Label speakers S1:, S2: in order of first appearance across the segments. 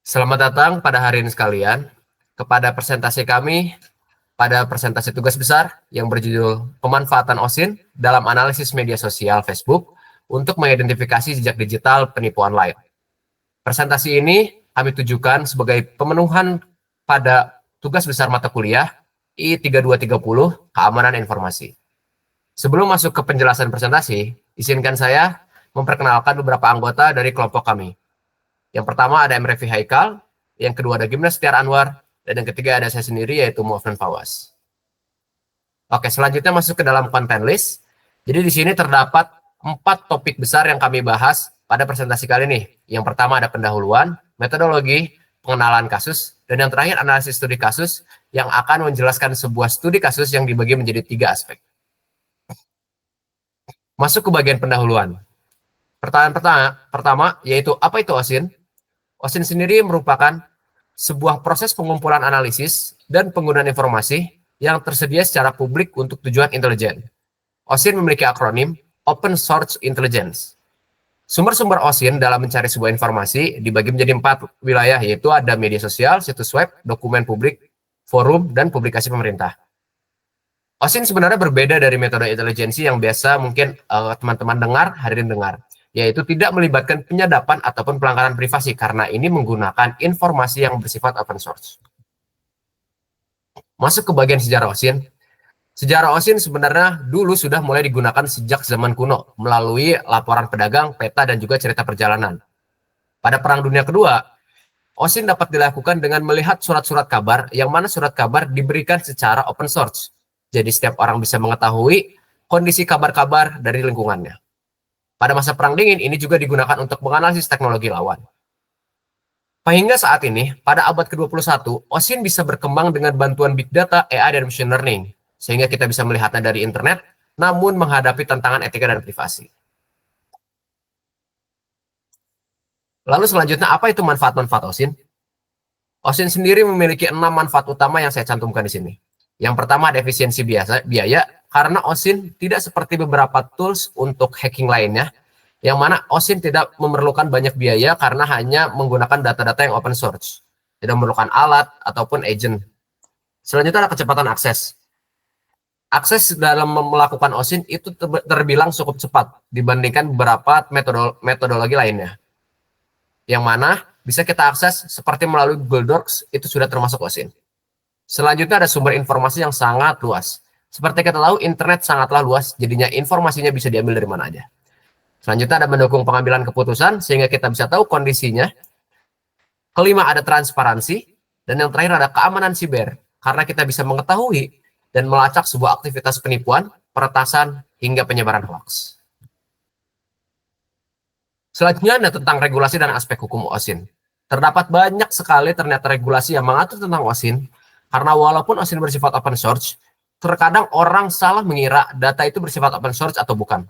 S1: Selamat datang pada hari ini sekalian kepada presentasi kami pada presentasi tugas besar yang berjudul Pemanfaatan OSIN dalam Analisis Media Sosial Facebook untuk mengidentifikasi jejak digital penipu online. Presentasi ini kami tujukan sebagai pemenuhan pada tugas besar mata kuliah I3230 Keamanan Informasi. Sebelum masuk ke penjelasan presentasi, izinkan saya memperkenalkan beberapa anggota dari kelompok kami. Yang pertama ada Emrevi Haikal, yang kedua ada Gimnas Tiar Anwar, dan yang ketiga ada saya sendiri yaitu Muafnan Fawas. Oke, selanjutnya masuk ke dalam konten list. Jadi di sini terdapat 4 topik besar yang kami bahas pada presentasi kali ini. Yang pertama ada pendahuluan, metodologi, pengenalan kasus, dan yang terakhir analisis studi kasus yang akan menjelaskan sebuah studi kasus yang dibagi menjadi 3 aspek. Masuk ke bagian pendahuluan. Pertanyaan pertama yaitu apa itu OSIN? OSIN sendiri merupakan sebuah proses pengumpulan analisis dan penggunaan informasi yang tersedia secara publik untuk tujuan intelijen. OSIN memiliki akronim Open Source Intelligence. Sumber-sumber OSIN dalam mencari sebuah informasi dibagi menjadi 4 wilayah, yaitu ada media sosial, situs web, dokumen publik, forum, dan publikasi pemerintah. OSIN sebenarnya berbeda dari metode intelijensi yang biasa mungkin teman-teman dengar, hadirin dengar, yaitu tidak melibatkan penyadapan ataupun pelanggaran privasi karena ini menggunakan informasi yang bersifat open source. Masuk ke bagian sejarah OSIN. Sejarah OSIN sebenarnya dulu sudah mulai digunakan sejak zaman kuno melalui laporan pedagang, peta, dan juga cerita perjalanan. Pada Perang Dunia Kedua, OSIN dapat dilakukan dengan melihat surat-surat kabar yang mana surat kabar diberikan secara open source. Jadi setiap orang bisa mengetahui kondisi kabar-kabar dari lingkungannya. Pada masa Perang Dingin, ini juga digunakan untuk menganalisis teknologi lawan. Hingga saat ini, pada abad ke-21, OSIN bisa berkembang dengan bantuan Big Data, AI, dan Machine Learning, sehingga kita bisa melihatnya dari internet, namun menghadapi tantangan etika dan privasi. Lalu selanjutnya, apa itu manfaat-manfaat OSIN? OSIN sendiri memiliki 6 manfaat utama yang saya cantumkan di sini. Yang pertama ada efisiensi biaya, karena OSIN tidak seperti beberapa tools untuk hacking lainnya, yang mana OSIN tidak memerlukan banyak biaya karena hanya menggunakan data-data yang open source. Tidak memerlukan alat ataupun agent. Selanjutnya ada kecepatan akses. Akses dalam melakukan OSIN itu terbilang cukup cepat dibandingkan beberapa metodologi lainnya. Yang mana bisa kita akses seperti melalui Google Docs, itu sudah termasuk OSIN. Selanjutnya ada sumber informasi yang sangat luas. Seperti kita tahu, internet sangatlah luas, jadinya informasinya bisa diambil dari mana aja. Selanjutnya ada mendukung pengambilan keputusan, sehingga kita bisa tahu kondisinya. Kelima ada transparansi, dan yang terakhir ada keamanan siber, karena kita bisa mengetahui dan melacak sebuah aktivitas penipuan, peretasan, hingga penyebaran hoax. Selanjutnya ada tentang regulasi dan aspek hukum OSIN. Terdapat banyak sekali ternyata regulasi yang mengatur tentang OSIN, karena walaupun OSIN bersifat open source, terkadang orang salah mengira data itu bersifat open source atau bukan.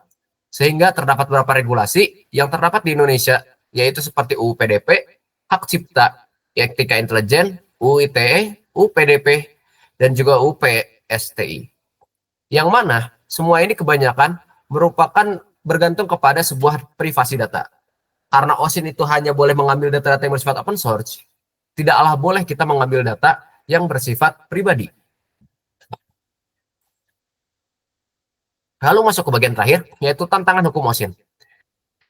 S1: Sehingga terdapat beberapa regulasi yang terdapat di Indonesia, yaitu seperti UU PDP, Hak Cipta, Etika Intelijen, UU ITE, UU PDP, dan juga UU PSTI. Yang mana semua ini kebanyakan merupakan bergantung kepada sebuah privasi data. Karena OSIN itu hanya boleh mengambil data-data yang bersifat open source, tidaklah boleh kita mengambil data yang bersifat pribadi. Lalu masuk ke bagian terakhir, yaitu tantangan hukum OSIN.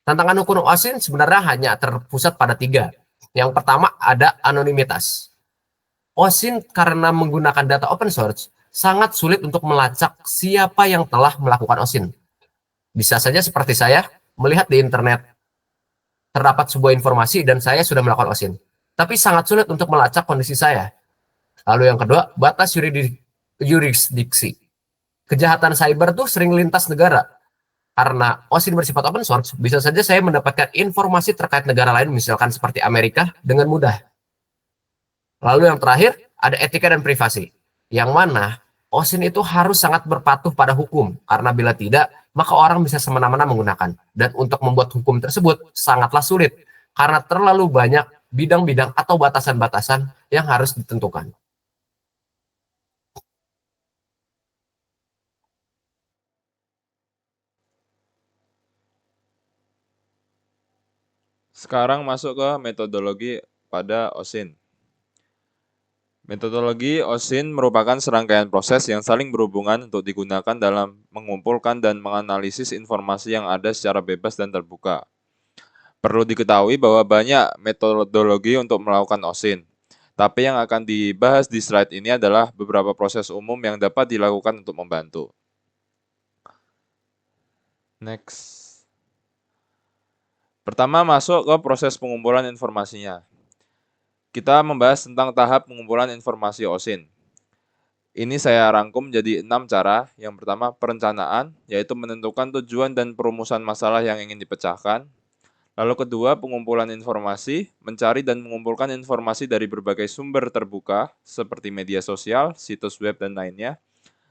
S1: Tantangan hukum OSIN sebenarnya hanya terpusat pada 3. Yang pertama ada anonimitas. OSIN karena menggunakan data open source, sangat sulit untuk melacak siapa yang telah melakukan OSIN. Bisa saja seperti saya, melihat di internet, terdapat sebuah informasi dan saya sudah melakukan OSIN. Tapi sangat sulit untuk melacak kondisi saya. Lalu yang kedua, batas yurisdiksi. Kejahatan cyber tuh sering lintas negara. Karena OSIN bersifat open source, bisa saja saya mendapatkan informasi terkait negara lain, misalkan seperti Amerika, dengan mudah. Lalu yang terakhir, ada etika dan privasi. Yang mana OSIN itu harus sangat berpatuh pada hukum, karena bila tidak, maka orang bisa semena-mena menggunakan. Dan untuk membuat hukum tersebut sangatlah sulit, karena terlalu banyak bidang-bidang atau batasan-batasan yang harus ditentukan.
S2: Sekarang masuk ke metodologi pada OSINT. Metodologi OSINT merupakan serangkaian proses yang saling berhubungan untuk digunakan dalam mengumpulkan dan menganalisis informasi yang ada secara bebas dan terbuka. Perlu diketahui bahwa banyak metodologi untuk melakukan OSINT, tapi yang akan dibahas di slide ini adalah beberapa proses umum yang dapat dilakukan untuk membantu. Next. Pertama, masuk ke proses pengumpulan informasinya. Kita membahas tentang tahap pengumpulan informasi OSINT. Ini saya rangkum jadi 6 cara. Yang pertama, perencanaan, yaitu menentukan tujuan dan perumusan masalah yang ingin dipecahkan. Lalu kedua, pengumpulan informasi, mencari dan mengumpulkan informasi dari berbagai sumber terbuka, seperti media sosial, situs web, dan lainnya.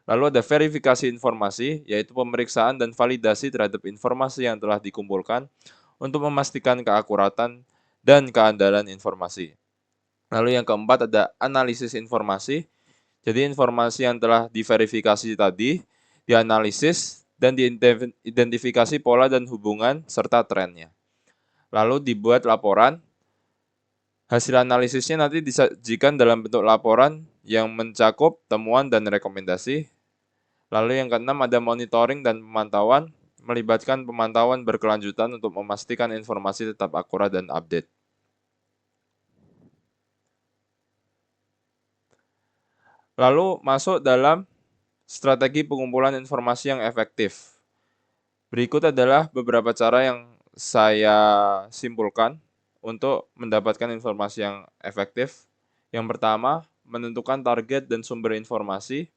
S2: Lalu ada verifikasi informasi, yaitu pemeriksaan dan validasi terhadap informasi yang telah dikumpulkan untuk memastikan keakuratan dan keandalan informasi. Lalu yang keempat ada analisis informasi. Jadi informasi yang telah diverifikasi tadi dianalisis dan diidentifikasi pola dan hubungan serta trennya. Lalu dibuat laporan. Hasil analisisnya nanti disajikan dalam bentuk laporan yang mencakup temuan dan rekomendasi. Lalu yang keenam ada monitoring dan pemantauan, melibatkan pemantauan berkelanjutan untuk memastikan informasi tetap akurat dan update. Lalu masuk dalam strategi pengumpulan informasi yang efektif. Berikut adalah beberapa cara yang saya simpulkan untuk mendapatkan informasi yang efektif. Yang pertama, menentukan target dan sumber informasi.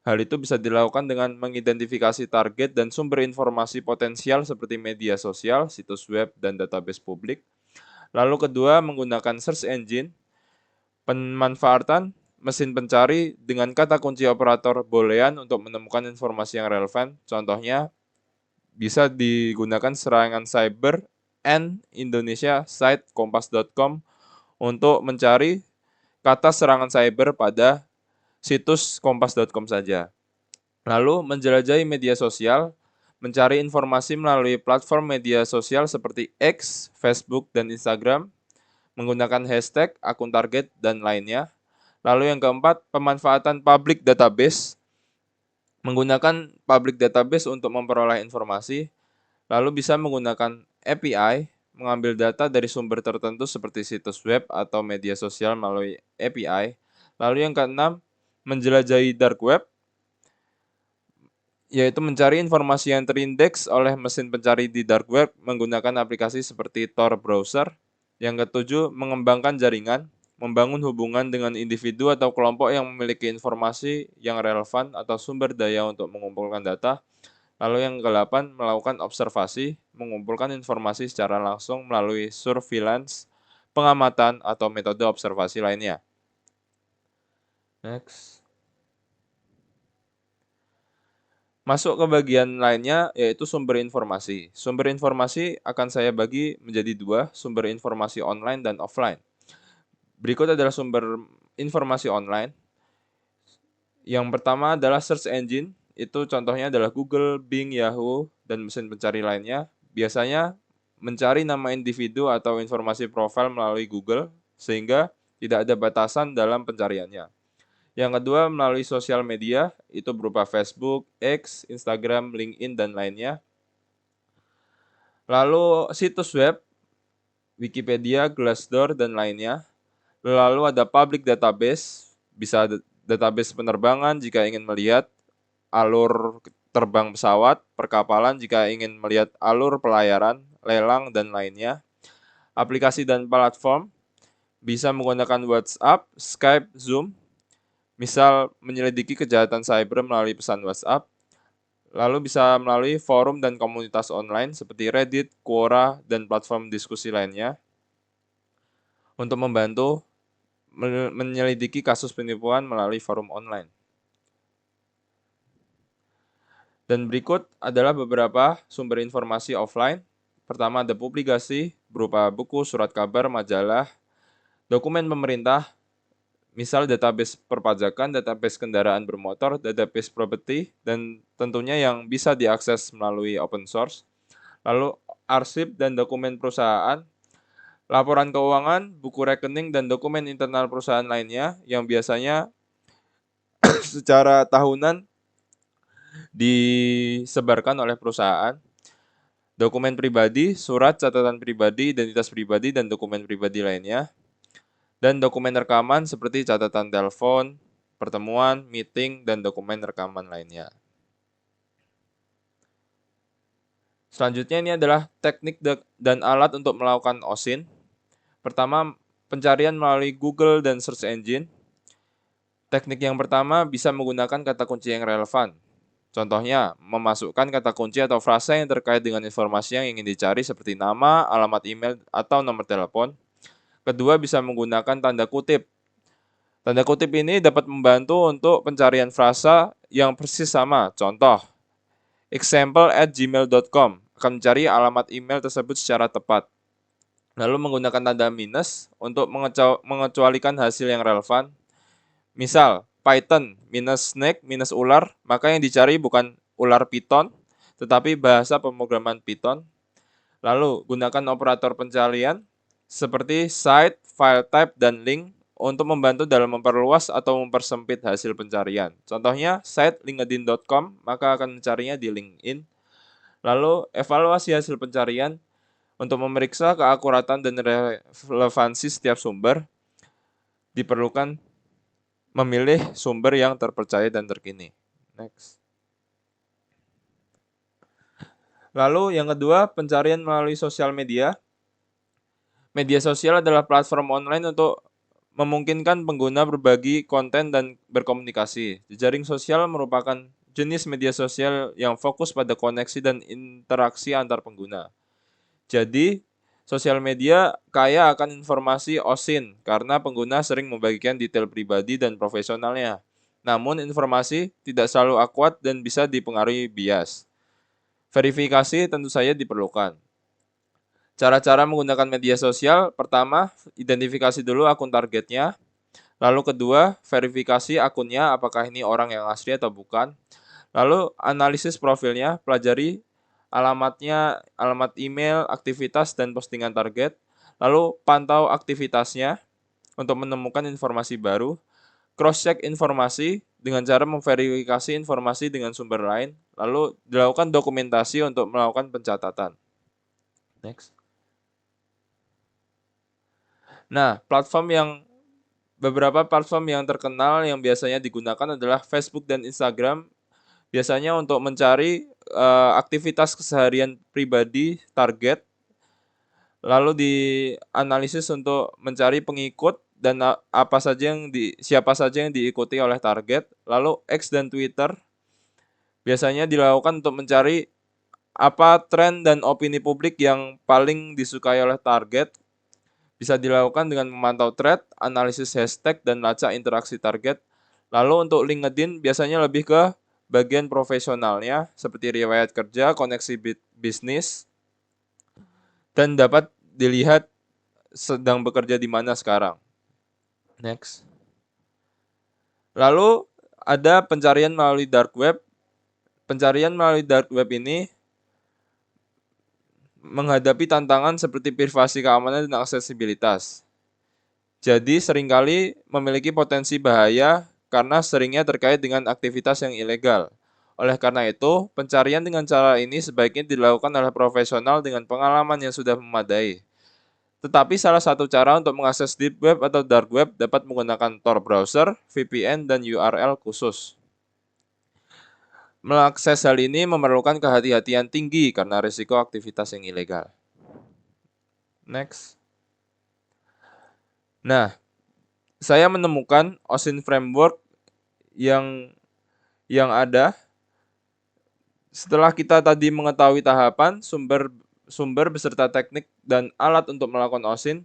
S2: Hal itu bisa dilakukan dengan mengidentifikasi target dan sumber informasi potensial seperti media sosial, situs web, dan database publik. Lalu kedua, menggunakan search engine. Pemanfaatan mesin pencari dengan kata kunci operator boolean untuk menemukan informasi yang relevan. Contohnya, bisa digunakan serangan cyber and Indonesia site kompas.com untuk mencari kata serangan cyber pada situs kompas.com saja. Lalu menjelajahi media sosial, mencari informasi melalui platform media sosial seperti X, Facebook, dan Instagram, menggunakan hashtag, akun target, dan lainnya. Lalu yang keempat, pemanfaatan public database, menggunakan public database untuk memperoleh informasi, lalu bisa menggunakan API, mengambil data dari sumber tertentu seperti situs web atau media sosial melalui API. Lalu yang keenam, menjelajahi dark web, yaitu mencari informasi yang terindeks oleh mesin pencari di dark web menggunakan aplikasi seperti Tor browser. Yang ketujuh, mengembangkan jaringan, membangun hubungan dengan individu atau kelompok yang memiliki informasi yang relevan atau sumber daya untuk mengumpulkan data. Lalu yang ke-8, melakukan observasi, mengumpulkan informasi secara langsung melalui surveillance, pengamatan, atau metode observasi lainnya. Next. Masuk ke bagian lainnya, yaitu sumber informasi. Sumber informasi akan saya bagi menjadi dua, sumber informasi online dan offline. Berikut adalah sumber informasi online. Yang pertama adalah search engine. Itu contohnya adalah Google, Bing, Yahoo, dan mesin pencari lainnya. Biasanya mencari nama individu atau informasi profil melalui Google, sehingga tidak ada batasan dalam pencariannya. Yang kedua, melalui sosial media, itu berupa Facebook, X, Instagram, LinkedIn, dan lainnya. Lalu situs web, Wikipedia, Glassdoor, dan lainnya. Lalu ada public database, bisa database penerbangan jika ingin melihat alur terbang pesawat, perkapalan jika ingin melihat alur pelayaran, lelang, dan lainnya. Aplikasi dan platform, bisa menggunakan WhatsApp, Skype, Zoom, misal menyelidiki kejahatan cyber melalui pesan WhatsApp, lalu bisa melalui forum dan komunitas online seperti Reddit, Quora, dan platform diskusi lainnya untuk membantu menyelidiki kasus penipuan melalui forum online. Dan berikut adalah beberapa sumber informasi offline. Pertama ada publikasi berupa buku, surat kabar, majalah, dokumen pemerintah, misal database perpajakan, database kendaraan bermotor, database property, dan tentunya yang bisa diakses melalui open source. Lalu arsip dan dokumen perusahaan, laporan keuangan, buku rekening, dan dokumen internal perusahaan lainnya yang biasanya secara tahunan disebarkan oleh perusahaan. Dokumen pribadi, surat catatan pribadi, identitas pribadi, dan dokumen pribadi lainnya. Dan dokumen rekaman seperti catatan telepon, pertemuan, meeting, dan dokumen rekaman lainnya. Selanjutnya ini adalah teknik dan alat untuk melakukan OSIN. Pertama, pencarian melalui Google dan search engine. Teknik yang pertama bisa menggunakan kata kunci yang relevan. Contohnya, memasukkan kata kunci atau frasa yang terkait dengan informasi yang ingin dicari seperti nama, alamat email, atau nomor telepon. Kedua, bisa menggunakan tanda kutip. Tanda kutip ini dapat membantu untuk pencarian frasa yang persis sama. Contoh, example@gmail.com akan mencari alamat email tersebut secara tepat. Lalu menggunakan tanda minus untuk mengecualikan hasil yang relevan. Misal, Python minus snake minus ular, maka yang dicari bukan ular Python, tetapi bahasa pemrograman Python. Lalu, gunakan operator pencarian seperti site, file type, dan link untuk membantu dalam memperluas atau mempersempit hasil pencarian. Contohnya, site linkedin.com, maka akan mencarinya di LinkedIn. Lalu, evaluasi hasil pencarian untuk memeriksa keakuratan dan relevansi setiap sumber, diperlukan memilih sumber yang terpercaya dan terkini. Next. Lalu yang kedua, pencarian melalui sosial media. Media sosial adalah platform online untuk memungkinkan pengguna berbagi konten dan berkomunikasi. Jejaring sosial merupakan jenis media sosial yang fokus pada koneksi dan interaksi antar pengguna. Jadi, sosial media kaya akan informasi OSIN karena pengguna sering membagikan detail pribadi dan profesionalnya. Namun, informasi tidak selalu akurat dan bisa dipengaruhi bias. Verifikasi tentu saja diperlukan. Cara-cara menggunakan media sosial, pertama, identifikasi dulu akun targetnya. Lalu kedua, verifikasi akunnya apakah ini orang yang asli atau bukan. Lalu analisis profilnya, pelajari alamatnya, alamat email, aktivitas, dan postingan target. Lalu pantau aktivitasnya untuk menemukan informasi baru. Cross-check informasi dengan cara memverifikasi informasi dengan sumber lain. Lalu dilakukan dokumentasi untuk melakukan pencatatan. Next. Nah, beberapa platform yang terkenal yang biasanya digunakan adalah Facebook dan Instagram. Biasanya untuk mencari aktivitas keseharian pribadi target, lalu dianalisis untuk mencari pengikut dan siapa saja yang diikuti oleh target. Lalu X dan Twitter biasanya dilakukan untuk mencari apa tren dan opini publik yang paling disukai oleh target. Bisa dilakukan dengan memantau thread, analisis hashtag, dan lacak interaksi target. Lalu untuk LinkedIn biasanya lebih ke bagian profesionalnya seperti riwayat kerja, koneksi bisnis, dan dapat dilihat sedang bekerja di mana sekarang. Next. Lalu ada pencarian melalui dark web. Pencarian melalui dark web ini menghadapi tantangan seperti privasi, keamanan, dan aksesibilitas. Jadi seringkali memiliki potensi bahaya karena seringnya terkait dengan aktivitas yang ilegal. Oleh karena itu, pencarian dengan cara ini sebaiknya dilakukan oleh profesional dengan pengalaman yang sudah memadai. Tetapi salah satu cara untuk mengakses deep web atau dark web dapat menggunakan Tor browser, VPN, dan URL khusus. Mengakses hal ini memerlukan kehati-hatian tinggi karena risiko aktivitas yang ilegal. Next. Nah, saya menemukan OSIN framework yang ada. Setelah kita tadi mengetahui tahapan, sumber beserta teknik dan alat untuk melakukan OSIN,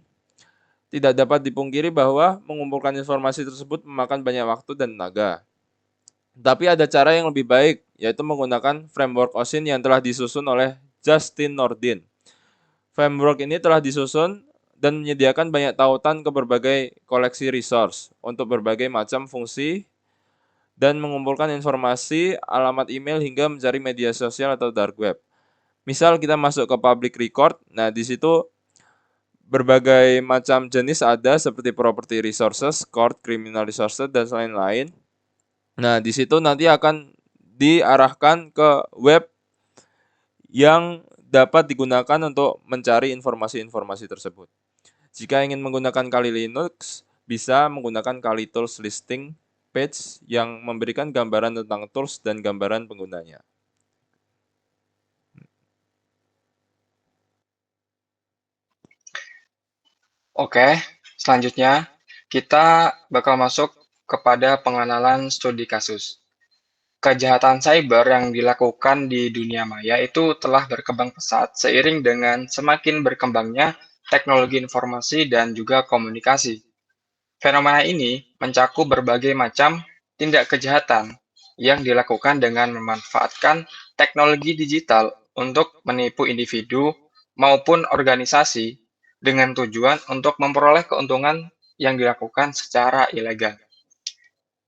S2: tidak dapat dipungkiri bahwa mengumpulkan informasi tersebut memakan banyak waktu dan tenaga. Tapi ada cara yang lebih baik, yaitu menggunakan framework OSIN yang telah disusun oleh Justin Nordin. Framework ini telah disusun dan menyediakan banyak tautan ke berbagai koleksi resource untuk berbagai macam fungsi dan mengumpulkan informasi, alamat email hingga mencari media sosial atau dark web. Misal kita masuk ke public record, nah di situ berbagai macam jenis ada seperti property resources, court, criminal resources, dan lain-lain. Nah, di situ nanti akan diarahkan ke web yang dapat digunakan untuk mencari informasi-informasi tersebut. Jika ingin menggunakan Kali Linux, bisa menggunakan Kali Tools Listing Page yang memberikan gambaran tentang tools dan gambaran penggunanya.
S3: Oke, selanjutnya kita bakal masuk kepada pengenalan studi kasus. Kejahatan cyber yang dilakukan di dunia maya itu telah berkembang pesat seiring dengan semakin berkembangnya teknologi informasi dan juga komunikasi. Fenomena ini mencakup berbagai macam tindak kejahatan yang dilakukan dengan memanfaatkan teknologi digital untuk menipu individu maupun organisasi dengan tujuan untuk memperoleh keuntungan yang dilakukan secara ilegal.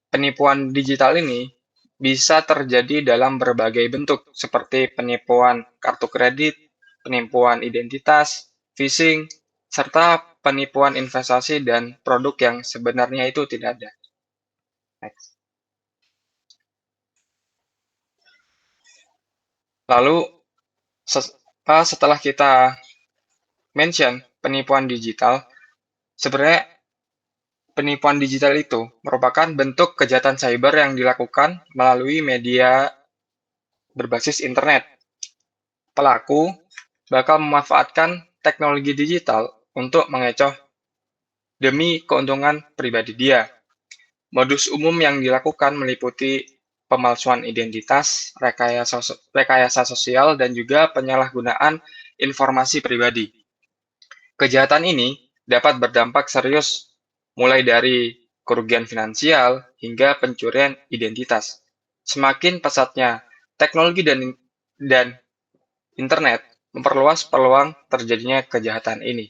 S3: Penipuan digital ini bisa terjadi dalam berbagai bentuk seperti penipuan kartu kredit, penipuan identitas, phishing, serta penipuan investasi dan produk yang sebenarnya itu tidak ada. Next. Lalu setelah kita mention penipuan digital, sebenarnya penipuan digital itu merupakan bentuk kejahatan cyber yang dilakukan melalui media berbasis internet. Pelaku bakal memanfaatkan teknologi digital untuk mengecoh demi keuntungan pribadi dia. Modus umum yang dilakukan meliputi pemalsuan identitas, rekayasa sosial, dan juga penyalahgunaan informasi pribadi. Kejahatan ini dapat berdampak serius, mulai dari kerugian finansial hingga pencurian identitas. Semakin pesatnya teknologi dan internet memperluas peluang terjadinya kejahatan ini.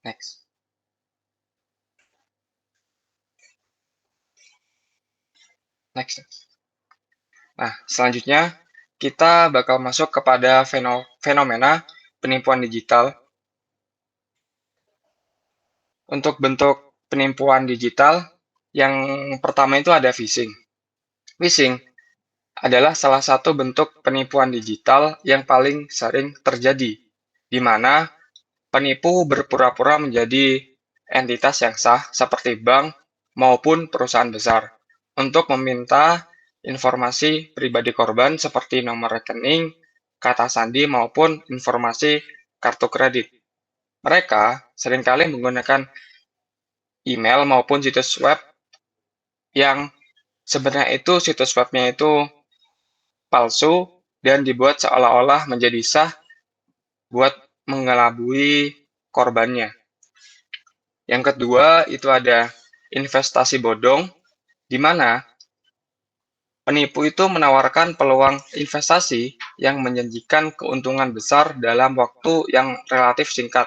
S3: Next. Next. Nah, selanjutnya kita bakal masuk kepada fenomena penipuan digital. Untuk bentuk penipuan digital, yang pertama itu ada phishing. Phishing adalah salah satu bentuk penipuan digital yang paling sering terjadi, di mana penipu berpura-pura menjadi entitas yang sah seperti bank maupun perusahaan besar untuk meminta informasi pribadi korban seperti nomor rekening, kata sandi, maupun informasi kartu kredit. Mereka seringkali menggunakan email maupun situs web yang sebenarnya itu situs webnya itu palsu dan dibuat seolah-olah menjadi sah buat mengelabui korbannya. Yang kedua itu ada investasi bodong, di mana penipu itu menawarkan peluang investasi yang menjanjikan keuntungan besar dalam waktu yang relatif singkat.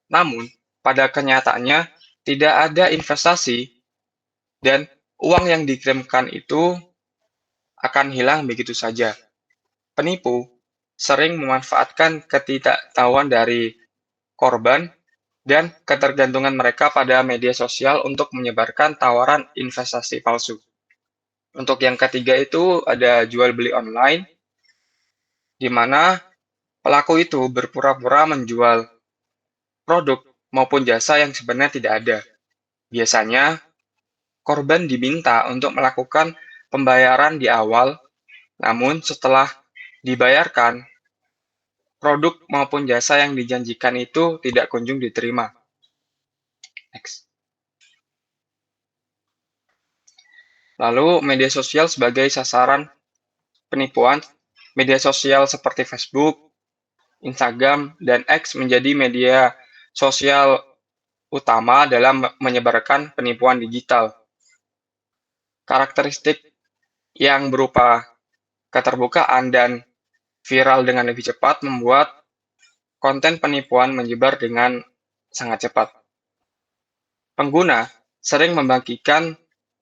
S3: Namun, pada kenyataannya tidak ada investasi dan uang yang dikirimkan itu akan hilang begitu saja. Penipu sering memanfaatkan ketidaktahuan dari korban dan ketergantungan mereka pada media sosial untuk menyebarkan tawaran investasi palsu. Untuk yang ketiga itu ada jual beli online, di mana pelaku itu berpura-pura menjual produk maupun jasa yang sebenarnya tidak ada. Biasanya, korban diminta untuk melakukan pembayaran di awal, namun setelah dibayarkan, produk maupun jasa yang dijanjikan itu tidak kunjung diterima. Next. Lalu, media sosial sebagai sasaran penipuan. Media sosial seperti Facebook, Instagram, dan X menjadi media sosial utama dalam menyebarkan penipuan digital. Karakteristik yang berupa keterbukaan dan viral dengan lebih cepat membuat konten penipuan menyebar dengan sangat cepat. Pengguna sering membagikan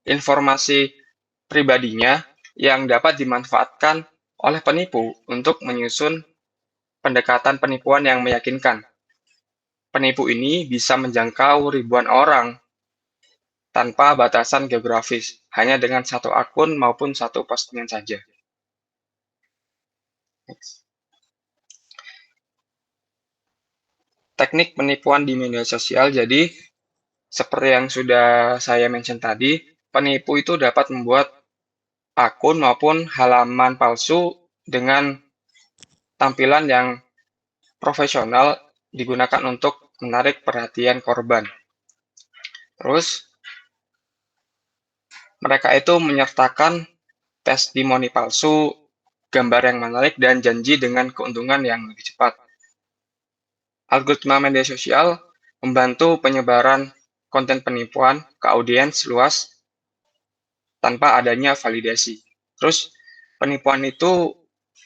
S3: informasi pribadinya yang dapat dimanfaatkan oleh penipu untuk menyusun pendekatan penipuan yang meyakinkan. Penipu ini bisa menjangkau ribuan orang tanpa batasan geografis, hanya dengan satu akun maupun satu postingan saja. Next. Teknik penipuan di media sosial. Jadi, seperti yang sudah saya mention tadi, penipu itu dapat membuat akun maupun halaman palsu dengan tampilan yang profesional digunakan untuk menarik perhatian korban. Terus, mereka itu menyertakan testimoni palsu, gambar yang menarik, dan janji dengan keuntungan yang lebih cepat. Algoritma media sosial membantu penyebaran konten penipuan ke audiens luas tanpa adanya validasi. Terus, penipuan itu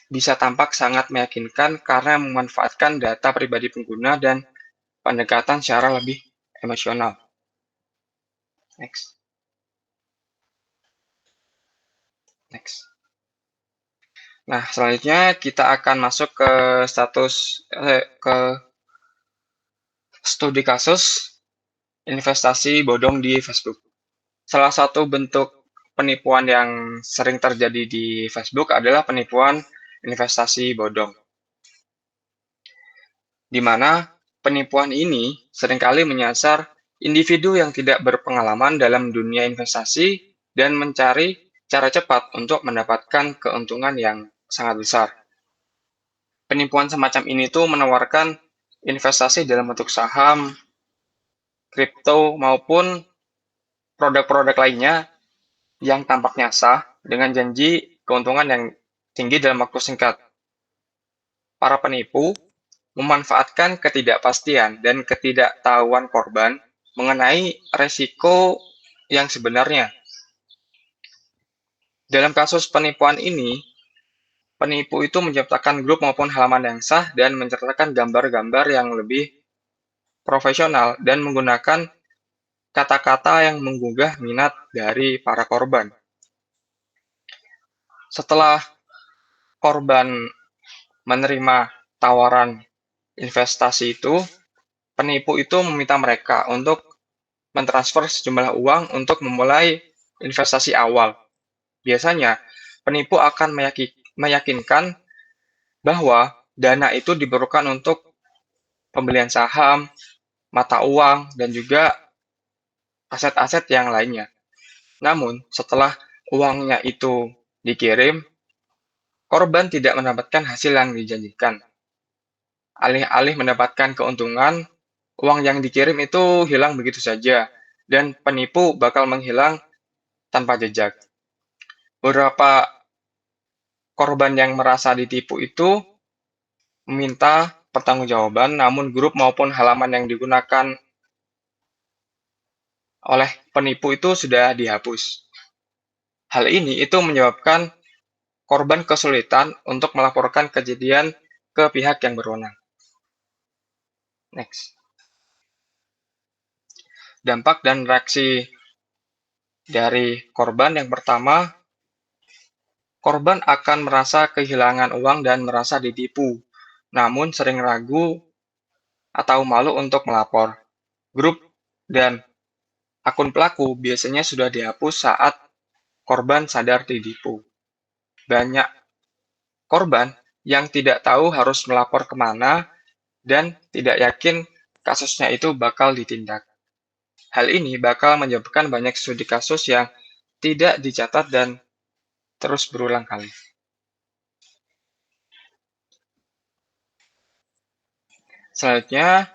S3: bisa tampak sangat meyakinkan karena memanfaatkan data pribadi pengguna dan pendekatan secara lebih emosional. Next. Nah, selanjutnya kita akan masuk ke studi kasus investasi bodong di Facebook. Salah satu bentuk penipuan yang sering terjadi di Facebook adalah penipuan investasi bodong, di mana penipuan ini seringkali menyasar individu yang tidak berpengalaman dalam dunia investasi dan mencari cara cepat untuk mendapatkan keuntungan yang sangat besar. Penipuan semacam ini tuh menawarkan investasi dalam bentuk saham, kripto, maupun produk-produk lainnya yang tampaknya sah dengan janji keuntungan yang tinggi dalam waktu singkat. Para penipu memanfaatkan ketidakpastian dan ketidaktahuan korban mengenai resiko yang sebenarnya. Dalam kasus penipuan ini, penipu itu menciptakan grup maupun halaman yang sah dan menceritakan gambar-gambar yang lebih profesional dan menggunakan kata-kata yang menggugah minat dari para korban. Setelah korban menerima tawaran investasi itu, penipu itu meminta mereka untuk mentransfer sejumlah uang untuk memulai investasi awal. Biasanya, penipu akan meyakinkan bahwa dana itu diperlukan untuk pembelian saham, mata uang, dan juga aset-aset yang lainnya. Namun, setelah uangnya itu dikirim, korban tidak mendapatkan hasil yang dijanjikan. Alih-alih mendapatkan keuntungan, uang yang dikirim itu hilang begitu saja, dan penipu bakal menghilang tanpa jejak. Beberapa korban yang merasa ditipu itu meminta pertanggungjawaban, namun grup maupun halaman yang digunakan oleh penipu itu sudah dihapus. Hal ini itu menyebabkan korban kesulitan untuk melaporkan kejadian ke pihak yang berwenang. Next. Dampak dan reaksi dari korban yang pertama, korban akan merasa kehilangan uang dan merasa ditipu, namun sering ragu atau malu untuk melapor. Grup dan akun pelaku biasanya sudah dihapus saat korban sadar ditipu. Banyak korban yang tidak tahu harus melapor kemana dan tidak yakin kasusnya itu bakal ditindak. Hal ini bakal menyebabkan banyak studi kasus yang tidak dicatat dan terus berulang kali. Selanjutnya,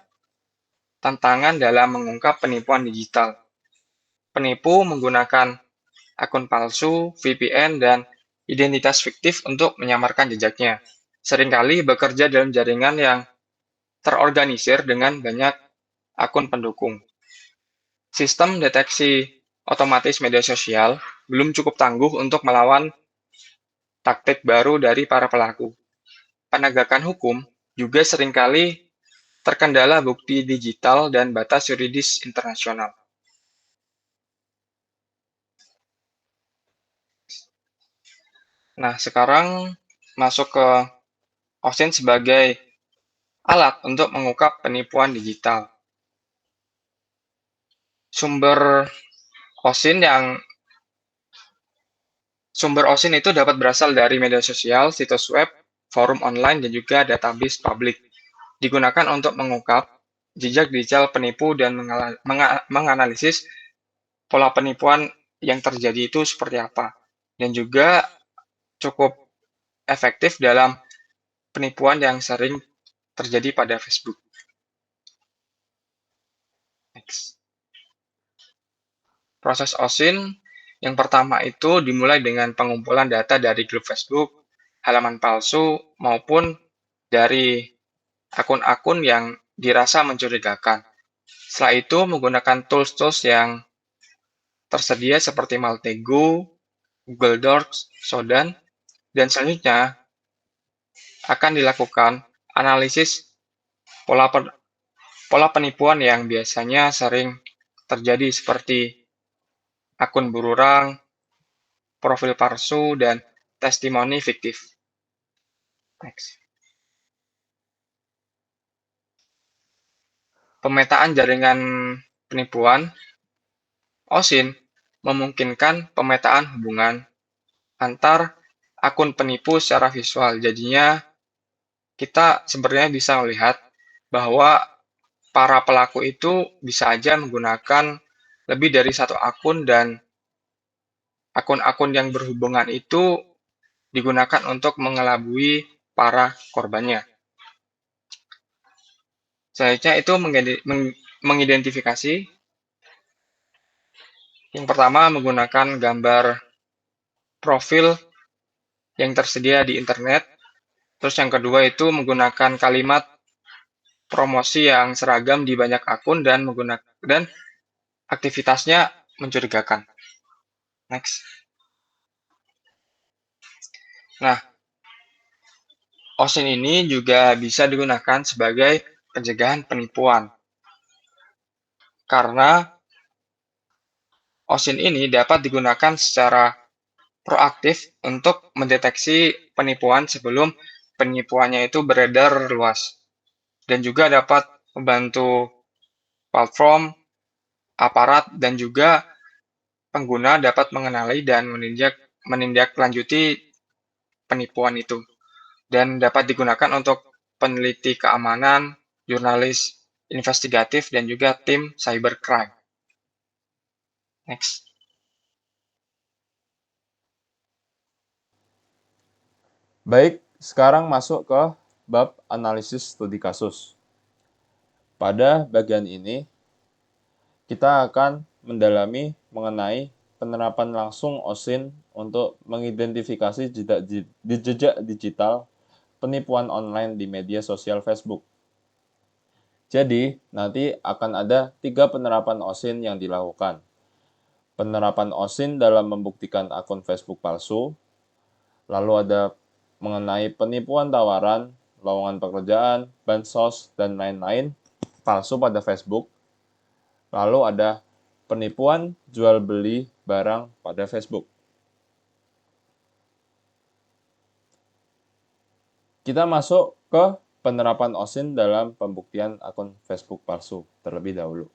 S3: tantangan dalam mengungkap penipuan digital. Penipu menggunakan akun palsu, VPN, dan identitas fiktif untuk menyamarkan jejaknya. Seringkali bekerja dalam jaringan yang terorganisir dengan banyak akun pendukung. Sistem deteksi otomatis media sosial belum cukup tangguh untuk melawan taktik baru dari para pelaku. Penegakan hukum juga seringkali terkendala bukti digital dan batas yuridis internasional. Nah, sekarang masuk ke OSINT sebagai alat untuk mengungkap penipuan digital. Sumber OSIN itu dapat berasal dari media sosial, situs web, forum online, dan juga database publik. Digunakan untuk mengungkap jejak digital penipu dan menganalisis pola penipuan yang terjadi itu seperti apa. Dan juga cukup efektif dalam penipuan yang sering terjadi pada Facebook. Next. Proses OSIN yang pertama itu dimulai dengan pengumpulan data dari grup Facebook, halaman palsu, maupun dari akun-akun yang dirasa mencurigakan. Setelah itu menggunakan tools-tools yang tersedia seperti Maltego, Google Docs, Shodan, dan selanjutnya akan dilakukan analisis pola penipuan yang biasanya sering terjadi seperti akun berurang, profil palsu, dan testimoni fiktif. Next. Pemetaan jaringan penipuan, OSIN memungkinkan pemetaan hubungan antar akun penipu secara visual. Jadinya kita sebenarnya bisa melihat bahwa para pelaku itu bisa aja menggunakan lebih dari satu akun dan akun-akun yang berhubungan itu digunakan untuk mengelabui para korbannya. Selanjutnya itu mengidentifikasi. Yang pertama menggunakan gambar profil yang tersedia di internet. Terus yang kedua itu menggunakan kalimat promosi yang seragam di banyak akun dan aktivitasnya mencurigakan. Next. Nah, OSIN ini juga bisa digunakan sebagai pencegahan penipuan. Karena OSIN ini dapat digunakan secara proaktif untuk mendeteksi penipuan sebelum penipuannya itu beredar luas. Dan juga dapat membantu platform, aparat, dan juga pengguna dapat mengenali dan menindaklanjuti penipuan itu. Dan dapat digunakan untuk peneliti keamanan, jurnalis investigatif, dan juga tim cybercrime. Next.
S2: Baik, sekarang masuk ke bab analisis studi kasus. Pada bagian ini, kita akan mendalami mengenai penerapan langsung OSIN untuk mengidentifikasi jejak digital penipuan online di media sosial Facebook. Jadi, nanti akan ada 3 penerapan OSIN yang dilakukan. Penerapan OSIN dalam membuktikan akun Facebook palsu, lalu ada mengenai penipuan tawaran, lowongan pekerjaan, bansos, dan lain-lain palsu pada Facebook. Lalu ada penipuan jual beli barang pada Facebook. Kita masuk ke penerapan OSIN dalam pembuktian akun Facebook palsu terlebih dahulu.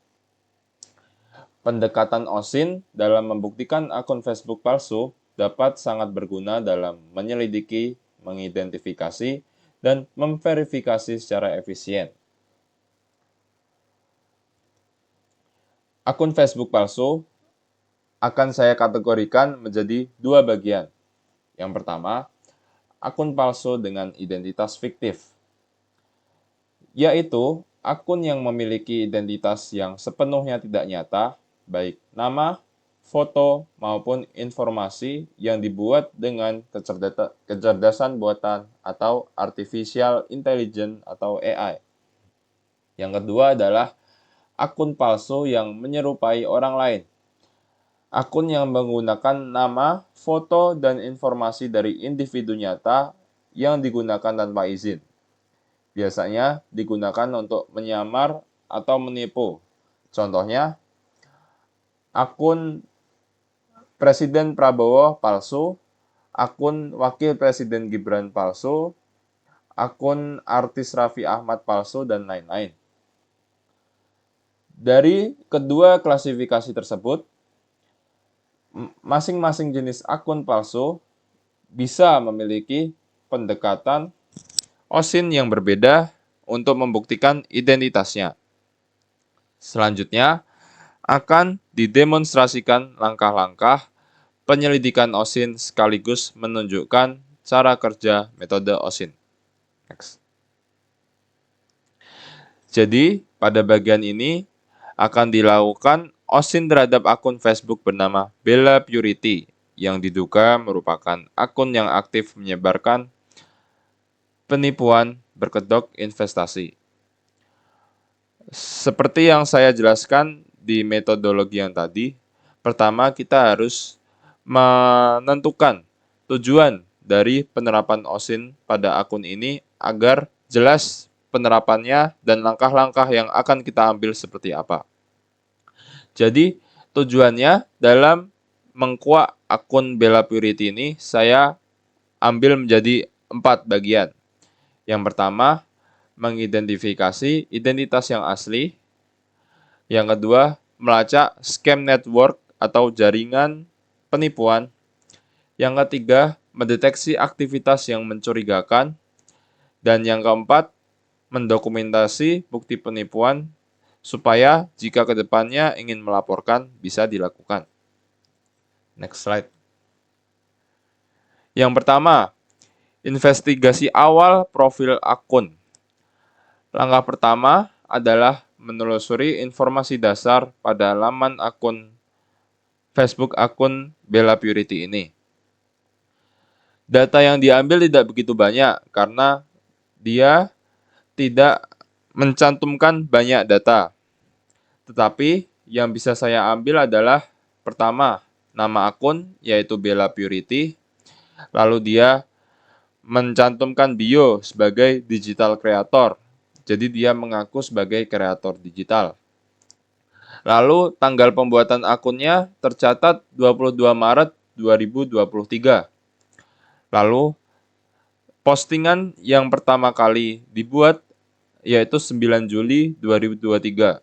S2: Pendekatan OSIN dalam membuktikan akun Facebook palsu dapat sangat berguna dalam menyelidiki, mengidentifikasi, dan memverifikasi secara efisien. Akun Facebook palsu akan saya kategorikan menjadi 2 bagian. Yang pertama, akun palsu dengan identitas fiktif, yaitu akun yang memiliki identitas yang sepenuhnya tidak nyata, baik nama, foto, maupun informasi yang dibuat dengan kecerdasan buatan atau artificial intelligence atau AI. Yang kedua adalah akun palsu yang menyerupai orang lain. Akun yang menggunakan nama, foto, dan informasi dari individu nyata yang digunakan tanpa izin. Biasanya digunakan untuk menyamar atau menipu. Contohnya, akun Presiden Prabowo palsu, akun Wakil Presiden Gibran palsu, akun artis Raffi Ahmad palsu, dan lain-lain. Dari kedua klasifikasi tersebut, masing-masing jenis akun palsu bisa memiliki pendekatan OSINT yang berbeda untuk membuktikan identitasnya. Selanjutnya, akan didemonstrasikan langkah-langkah penyelidikan OSINT sekaligus menunjukkan cara kerja metode OSINT. Next. Jadi, pada bagian ini akan dilakukan OSINT terhadap akun Facebook bernama Bella Purity yang diduga merupakan akun yang aktif menyebarkan penipuan berkedok investasi. Seperti yang saya jelaskan di metodologi yang tadi, pertama kita harus menentukan tujuan dari penerapan OSINT pada akun ini agar jelas penerapannya dan langkah-langkah yang akan kita ambil seperti apa. Jadi, tujuannya dalam mengkuak akun Bella Purity ini saya ambil menjadi 4 bagian. Yang pertama, mengidentifikasi identitas yang asli. Yang kedua, melacak scam network atau jaringan penipuan. Yang ketiga, mendeteksi aktivitas yang mencurigakan. Dan yang keempat, mendokumentasi bukti penipuan supaya jika kedepannya ingin melaporkan bisa dilakukan. Next slide. Yang pertama, investigasi awal profil akun. Langkah pertama adalah menelusuri informasi dasar pada laman akun Facebook akun Bella Purity ini. Data yang diambil tidak begitu banyak karena dia tidak mencantumkan banyak data. Tetapi yang bisa saya ambil adalah pertama, nama akun yaitu Bella Purity. Lalu dia mencantumkan bio sebagai digital creator. Jadi dia mengaku sebagai kreator digital. Lalu tanggal pembuatan akunnya tercatat 22 Maret 2023. Lalu postingan yang pertama kali dibuat yaitu 9 Juli 2023.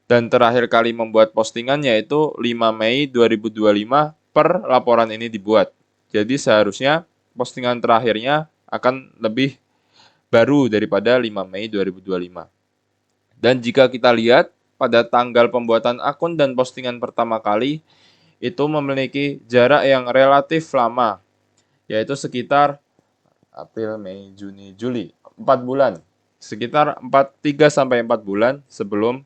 S2: Dan terakhir kali membuat postingan yaitu 5 Mei 2025 per laporan ini dibuat. Jadi seharusnya postingan terakhirnya akan lebih baru daripada 5 Mei 2025. Dan jika kita lihat pada tanggal pembuatan akun dan postingan pertama kali itu memiliki jarak yang relatif lama, yaitu sekitar April, Mei, Juni, Juli, 4 bulan. Sekitar 3-4 bulan sebelum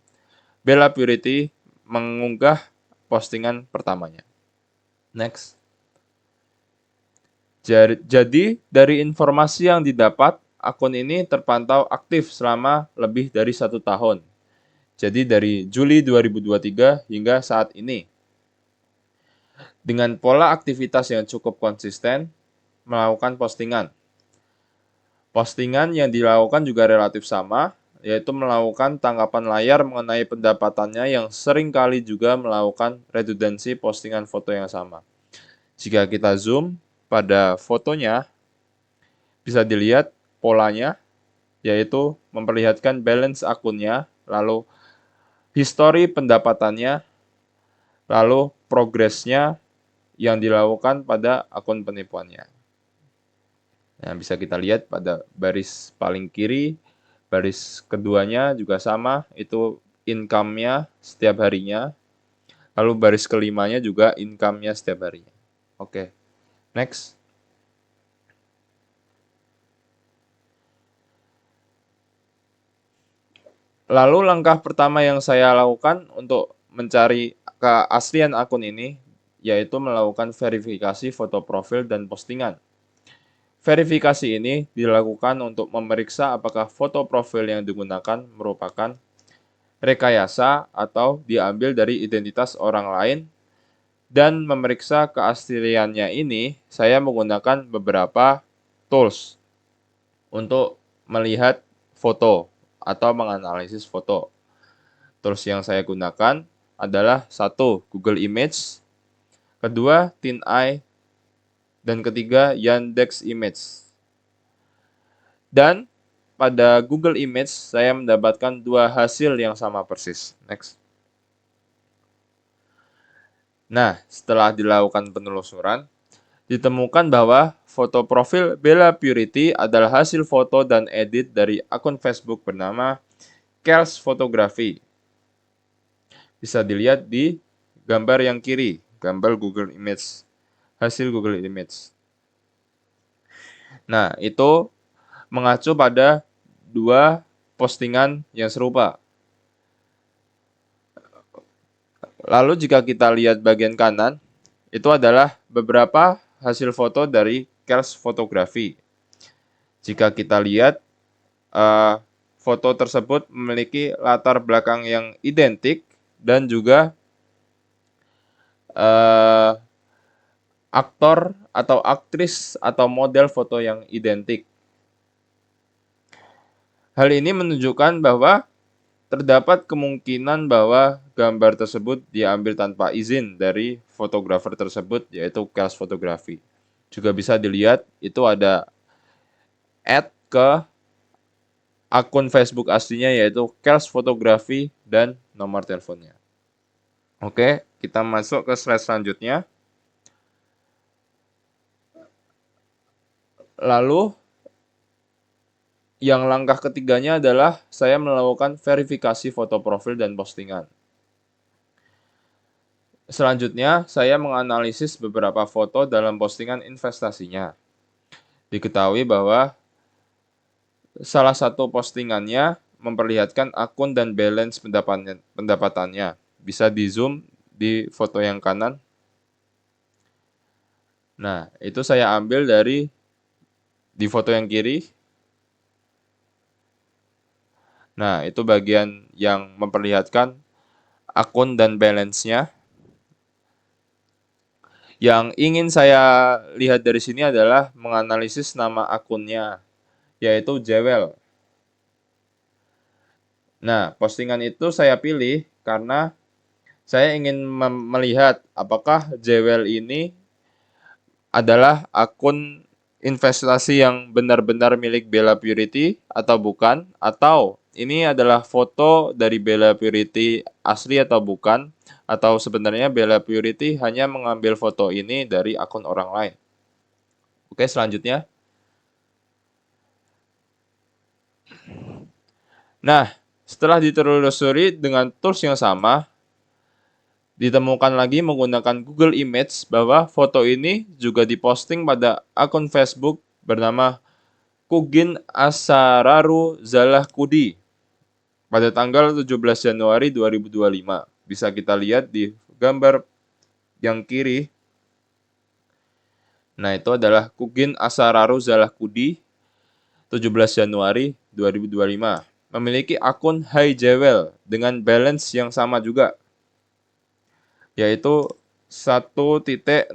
S2: Bella Purity mengunggah postingan pertamanya. Next. Jadi dari informasi yang didapat, akun ini terpantau aktif selama lebih dari 1 tahun. Jadi dari Juli 2023 hingga saat ini. Dengan pola aktivitas yang cukup konsisten, melakukan postingan. Postingan yang dilakukan juga relatif sama, yaitu melakukan tangkapan layar mengenai pendapatannya yang seringkali juga melakukan redundansi postingan foto yang sama. Jika kita zoom pada fotonya, bisa dilihat polanya, yaitu memperlihatkan balance akunnya, lalu histori pendapatannya, lalu progresnya yang dilakukan pada akun penipuannya. Nah, bisa kita lihat pada baris paling kiri, baris keduanya juga sama, itu income-nya setiap harinya, lalu baris kelimanya juga income-nya setiap harinya. Oke, next. Lalu langkah pertama yang saya lakukan untuk mencari keaslian akun ini, yaitu melakukan verifikasi foto profil dan postingan. Verifikasi ini dilakukan untuk memeriksa apakah foto profil yang digunakan merupakan rekayasa atau diambil dari identitas orang lain, dan memeriksa keasliannya ini saya menggunakan beberapa tools untuk melihat foto atau menganalisis foto. Tools yang saya gunakan adalah 1. Google Image, kedua TinEye, dan ketiga Yandex Image. Dan pada Google Image saya mendapatkan dua hasil yang sama persis. Next. Nah, setelah dilakukan penelusuran, ditemukan bahwa foto profil Bella Purity adalah hasil foto dan edit dari akun Facebook bernama Kels Photography. Bisa dilihat di gambar yang kiri, gambar Google Image, hasil Google Image. Nah, itu mengacu pada dua postingan yang serupa. Lalu jika kita lihat bagian kanan, itu adalah beberapa hasil foto dari Kels Photography. Jika kita lihat, foto tersebut memiliki latar belakang yang identik dan juga aktor atau aktris atau model foto yang identik. Hal ini menunjukkan bahwa terdapat kemungkinan bahwa gambar tersebut diambil tanpa izin dari fotografer tersebut, yaitu Kels Photography. Juga bisa dilihat itu ada add ke akun Facebook aslinya, yaitu Kels Photography dan nomor teleponnya. Oke, kita masuk ke slide selanjutnya. Lalu yang langkah ketiganya adalah saya melakukan verifikasi foto profil dan postingan. Selanjutnya, saya menganalisis beberapa foto dalam postingan investasinya. Diketahui bahwa salah satu postingannya memperlihatkan akun dan balance pendapatannya. Bisa di zoom di foto yang kanan. Nah, itu saya ambil dari di foto yang kiri. Nah, itu bagian yang memperlihatkan akun dan balance-nya. Yang ingin saya lihat dari sini adalah menganalisis nama akunnya, yaitu Jewel. Nah, postingan itu saya pilih karena saya ingin melihat apakah Jewel ini adalah akun investasi yang benar-benar milik Bella Purity atau bukan, atau ini adalah foto dari Bella Purity asli atau bukan, atau sebenarnya Bella Purity hanya mengambil foto ini dari akun orang lain. Oke, selanjutnya. Nah, setelah ditelusuri dengan tools yang sama, ditemukan lagi menggunakan Google Image bahwa foto ini juga diposting pada akun Facebook bernama Kugin Asararu Zalah Kudi pada tanggal 17 Januari 2025. Bisa kita lihat di gambar yang kiri. Nah, itu adalah Kugin Asararu Zalah Kudi 17 Januari 2025. Memiliki akun Hi Jewel dengan balance yang sama juga, yaitu 1.010.480,60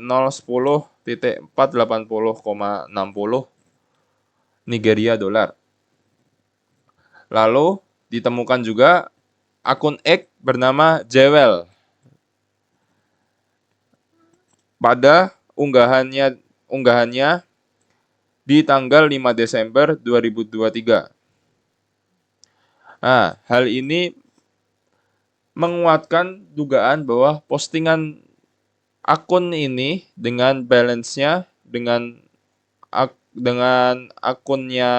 S2: Nigeria dolar. Lalu ditemukan juga akun X bernama Jewel pada unggahannya di tanggal 5 Desember 2023. Nah, hal ini menguatkan dugaan bahwa postingan akun ini dengan balance-nya, dengan akunnya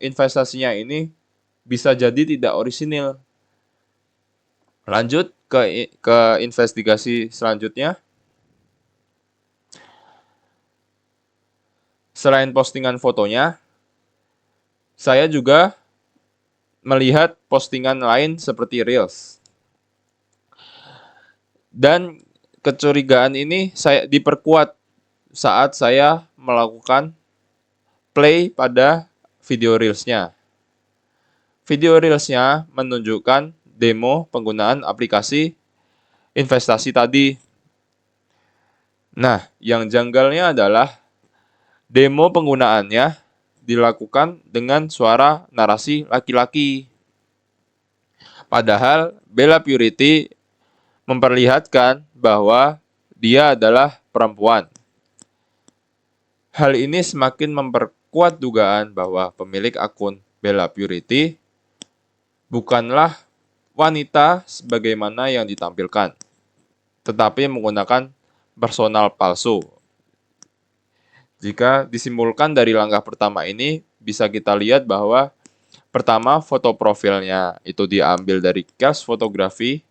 S2: investasinya ini bisa jadi tidak orisinil. Lanjut ke investigasi selanjutnya. Selain postingan fotonya, saya juga melihat postingan lain seperti Reels. Dan kecurigaan ini saya diperkuat saat saya melakukan play pada video Reels-nya. Video Reels-nya menunjukkan demo penggunaan aplikasi investasi tadi. Nah, yang janggalnya adalah demo penggunaannya dilakukan dengan suara narasi laki-laki. Padahal Bella Purity memperlihatkan bahwa dia adalah perempuan. Hal ini semakin kuat dugaan bahwa pemilik akun Bella Purity bukanlah wanita sebagaimana yang ditampilkan, tetapi menggunakan personal palsu. Jika disimpulkan dari langkah pertama ini, bisa kita lihat bahwa pertama, foto profilnya itu diambil dari Kels Fotografi,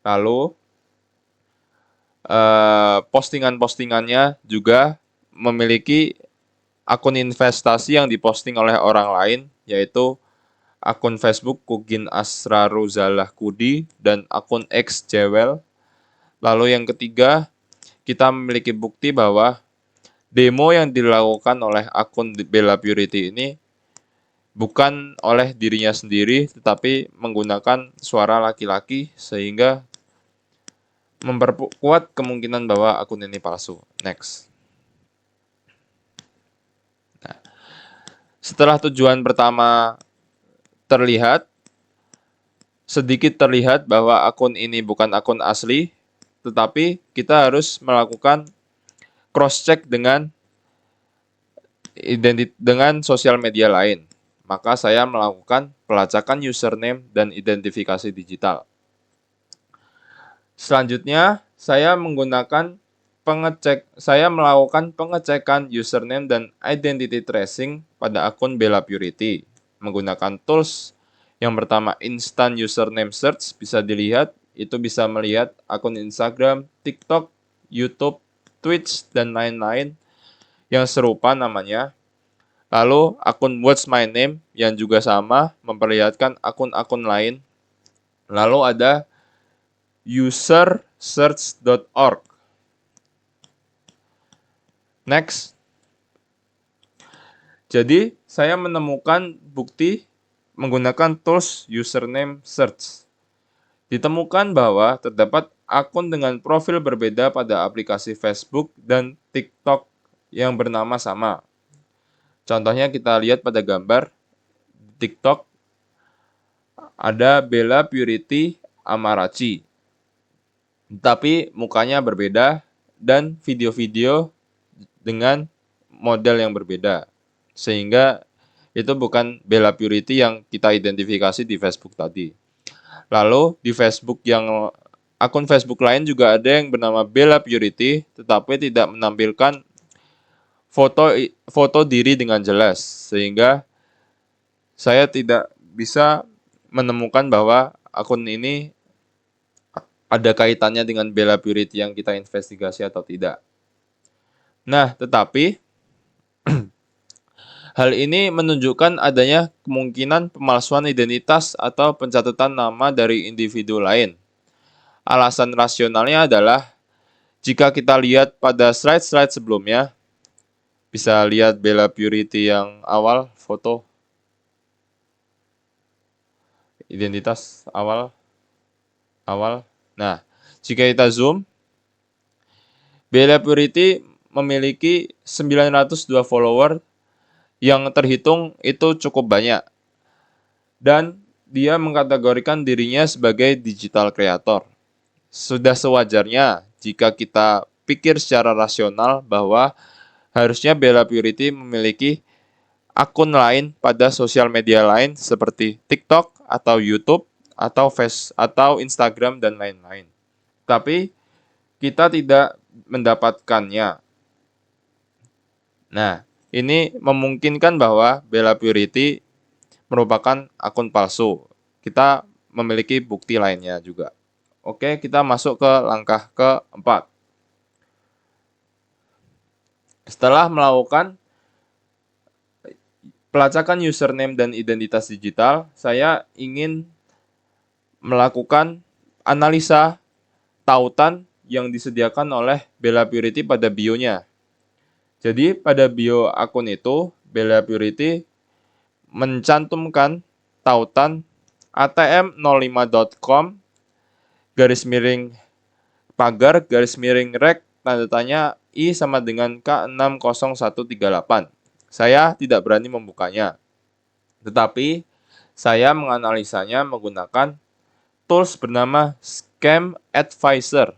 S2: lalu postingan-postingannya juga memiliki akun investasi yang diposting oleh orang lain, yaitu akun Facebook Kugin Asraruzalah Kudi dan akun X Jewel. Lalu yang ketiga, kita memiliki bukti bahwa demo yang dilakukan oleh akun Bella Purity ini bukan oleh dirinya sendiri, tetapi menggunakan suara laki-laki sehingga memperkuat kemungkinan bahwa akun ini palsu. Next. Nah, setelah tujuan pertama terlihat, sedikit terlihat bahwa akun ini bukan akun asli, tetapi kita harus melakukan cross-check dengan sosial media lain. Maka saya melakukan pelacakan username dan identifikasi digital. Selanjutnya, saya melakukan pengecekan username dan identity tracing pada akun Bella Purity menggunakan tools. Yang pertama, instant username search, bisa dilihat, itu bisa melihat akun Instagram, TikTok, YouTube, Twitch, dan lain-lain yang serupa namanya. Lalu akun What's My Name yang juga sama, memperlihatkan akun-akun lain. Lalu ada usersearch.org. Next. Jadi, saya menemukan bukti menggunakan tools username search. Ditemukan bahwa terdapat akun dengan profil berbeda pada aplikasi Facebook dan TikTok yang bernama sama. Contohnya kita lihat pada gambar TikTok ada Bella Purity Amarachi. Tapi mukanya berbeda dan video-video dengan model yang berbeda. Sehingga itu bukan Bella Purity yang kita identifikasi di Facebook tadi. Lalu di akun Facebook lain juga ada yang bernama Bella Purity, tetapi tidak menampilkan foto diri dengan jelas, sehingga saya tidak bisa menemukan bahwa akun ini ada kaitannya dengan Bella Purity yang kita investigasi atau tidak. Nah, tetapi hal ini menunjukkan adanya kemungkinan pemalsuan identitas atau pencatatan nama dari individu lain. Alasan rasionalnya adalah jika kita lihat pada slide-slide sebelumnya, bisa lihat Bella Purity yang awal, foto identitas awal. Nah, jika kita zoom, Bella Purity memiliki 902 follower yang terhitung itu cukup banyak. Dan dia mengkategorikan dirinya sebagai digital creator. Sudah sewajarnya jika kita pikir secara rasional bahwa harusnya Bella Purity memiliki akun lain pada sosial media lain seperti TikTok atau YouTube atau atau Instagram dan lain-lain. Tapi kita tidak mendapatkannya. Nah, ini memungkinkan bahwa Bella Purity merupakan akun palsu. Kita memiliki bukti lainnya juga. Oke, kita masuk ke langkah keempat. Setelah melakukan pelacakan username dan identitas digital, saya ingin melakukan analisa tautan yang disediakan oleh Bella Purity pada bio-nya. Jadi pada bio akun itu, Bella Purity mencantumkan tautan atm05.com _pagar_rek tanda tanya I sama dengan K60138. Saya tidak berani membukanya. Tetapi saya menganalisanya menggunakan tools bernama Scam Advisor.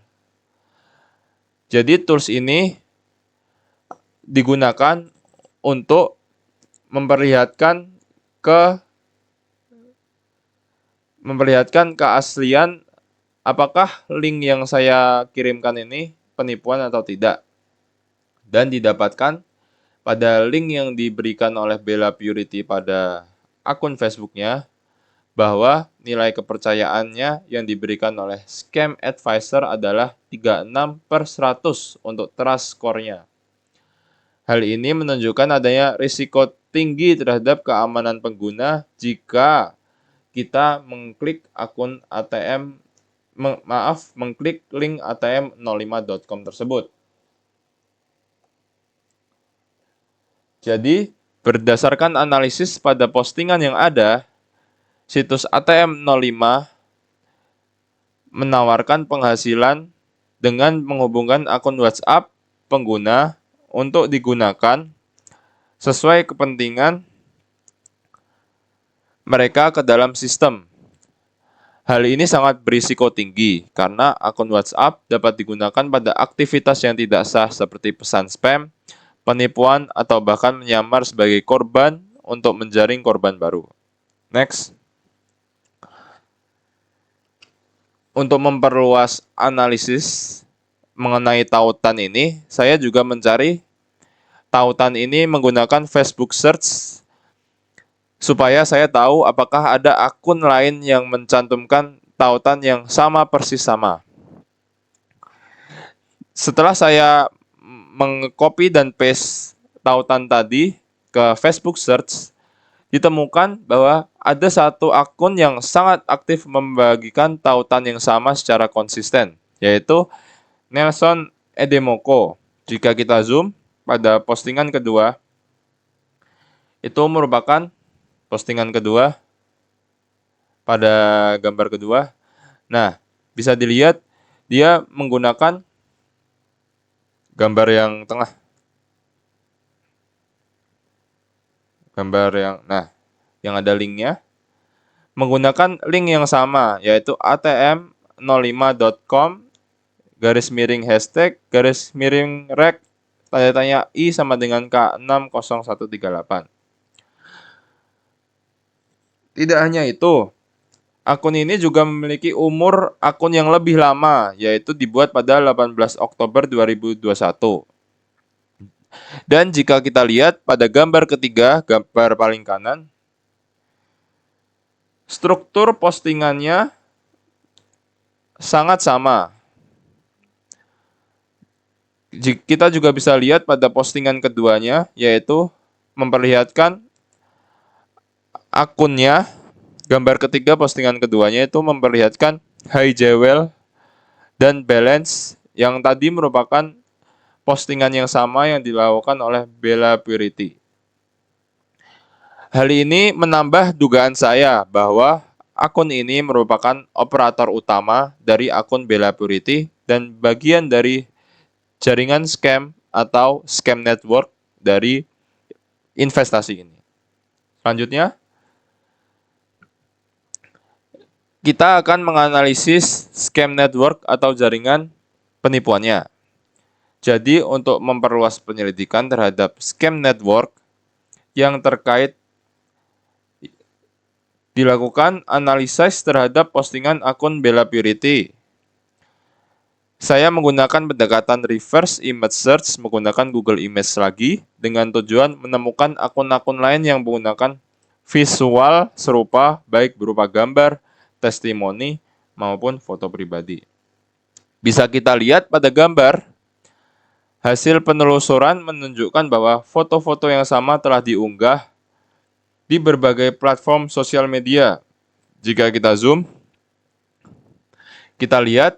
S2: Jadi tools ini digunakan untuk memperlihatkan keaslian apakah link yang saya kirimkan ini penipuan atau tidak. Dan didapatkan pada link yang diberikan oleh Bella Purity pada akun Facebooknya bahwa nilai kepercayaannya yang diberikan oleh Scam Advisor adalah 36/100 untuk trust score-nya. Hal ini menunjukkan adanya risiko tinggi terhadap keamanan pengguna jika kita mengklik akun ATM, mengklik link atm05.com tersebut. Jadi, berdasarkan analisis pada postingan yang ada, situs ATM05 menawarkan penghasilan dengan menghubungkan akun WhatsApp pengguna untuk digunakan sesuai kepentingan mereka ke dalam sistem. Hal ini sangat berisiko tinggi karena akun WhatsApp dapat digunakan pada aktivitas yang tidak sah seperti pesan spam, penipuan, atau bahkan menyamar sebagai korban untuk menjaring korban baru. Next. Untuk memperluas analisis mengenai tautan ini, saya juga mencari tautan ini menggunakan Facebook Search supaya saya tahu apakah ada akun lain yang mencantumkan tautan yang persis sama. Setelah saya mengcopy dan paste tautan tadi ke Facebook Search, ditemukan bahwa ada satu akun yang sangat aktif membagikan tautan yang sama secara konsisten, yaitu Nelson Edemoko. Jika kita zoom pada postingan kedua, itu merupakan postingan kedua pada gambar kedua. Nah, bisa dilihat dia menggunakan gambar yang tengah. Gambar yang ada linknya. Menggunakan link yang sama, yaitu atm05.com /hashtag /rec tanda tanya I sama dengan K60138. Tidak hanya itu, akun ini juga memiliki umur akun yang lebih lama, yaitu dibuat pada 18 Oktober 2021. Dan jika kita lihat pada gambar ketiga, gambar paling kanan, struktur postingannya sangat sama. Kita juga bisa lihat pada postingan keduanya, yaitu memperlihatkan akunnya. Gambar ketiga postingan keduanya itu memperlihatkan Hi Jewel dan Balance yang tadi merupakan postingan yang sama yang dilakukan oleh Bella Purity. Hal ini menambah dugaan saya bahwa akun ini merupakan operator utama dari akun Bella Purity dan bagian dari jaringan scam atau scam network dari investasi ini. Selanjutnya, kita akan menganalisis scam network atau jaringan penipuannya. Jadi, untuk memperluas penyelidikan terhadap scam network yang terkait, dilakukan analisis terhadap postingan akun Bella Purity. Saya menggunakan pendekatan reverse image search menggunakan Google Image lagi dengan tujuan menemukan akun-akun lain yang menggunakan visual serupa baik berupa gambar, testimoni, maupun foto pribadi. Bisa kita lihat pada gambar, hasil penelusuran menunjukkan bahwa foto-foto yang sama telah diunggah di berbagai platform sosial media. Jika kita zoom, kita lihat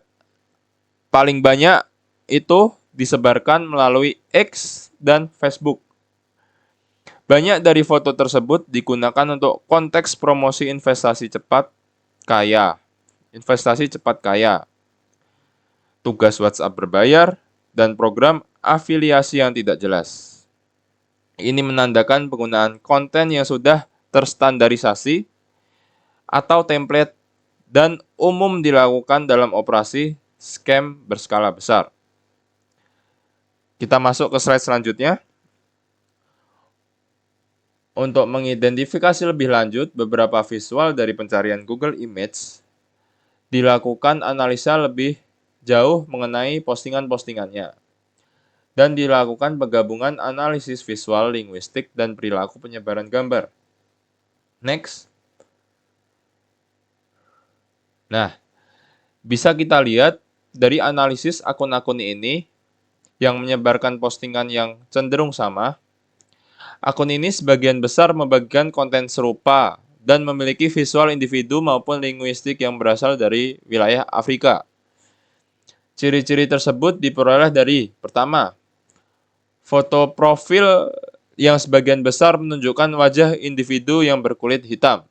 S2: paling banyak itu disebarkan melalui X dan Facebook. Banyak dari foto tersebut digunakan untuk konteks promosi investasi cepat kaya, tugas WhatsApp berbayar, dan program afiliasi yang tidak jelas. Ini menandakan penggunaan konten yang sudah terstandarisasi atau template dan umum dilakukan dalam operasi scam berskala besar. Kita masuk ke slide selanjutnya. Untuk mengidentifikasi lebih lanjut beberapa visual dari pencarian Google Image, dilakukan analisa lebih jauh mengenai postingan-postingannya, dan dilakukan penggabungan analisis visual, linguistik, dan perilaku penyebaran gambar. Next. Nah, bisa kita lihat dari analisis akun-akun ini yang menyebarkan postingan yang cenderung sama, akun ini sebagian besar membagikan konten serupa dan memiliki visual individu maupun linguistik yang berasal dari wilayah Afrika. Ciri-ciri tersebut diperoleh dari, pertama, foto profil yang sebagian besar menunjukkan wajah individu yang berkulit hitam.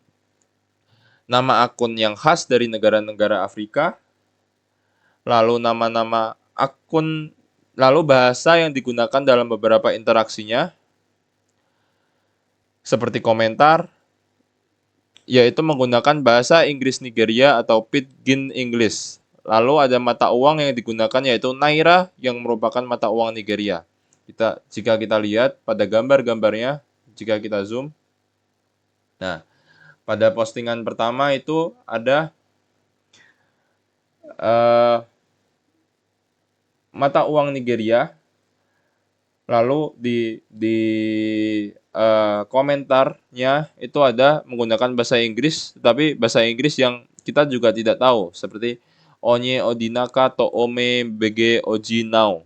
S2: Nama akun yang khas dari negara-negara Afrika, lalu nama-nama akun, lalu bahasa yang digunakan dalam beberapa interaksinya, seperti komentar, yaitu menggunakan bahasa Inggris Nigeria atau Pidgin English. Lalu ada mata uang yang digunakan yaitu Naira yang merupakan mata uang Nigeria. Jika kita lihat pada gambar-gambarnya, jika kita zoom, nah pada postingan pertama itu ada mata uang Nigeria, lalu di komentarnya itu ada menggunakan bahasa Inggris, tetapi bahasa Inggris yang kita juga tidak tahu, seperti Onye Odinaka to Ome BG Oji Now.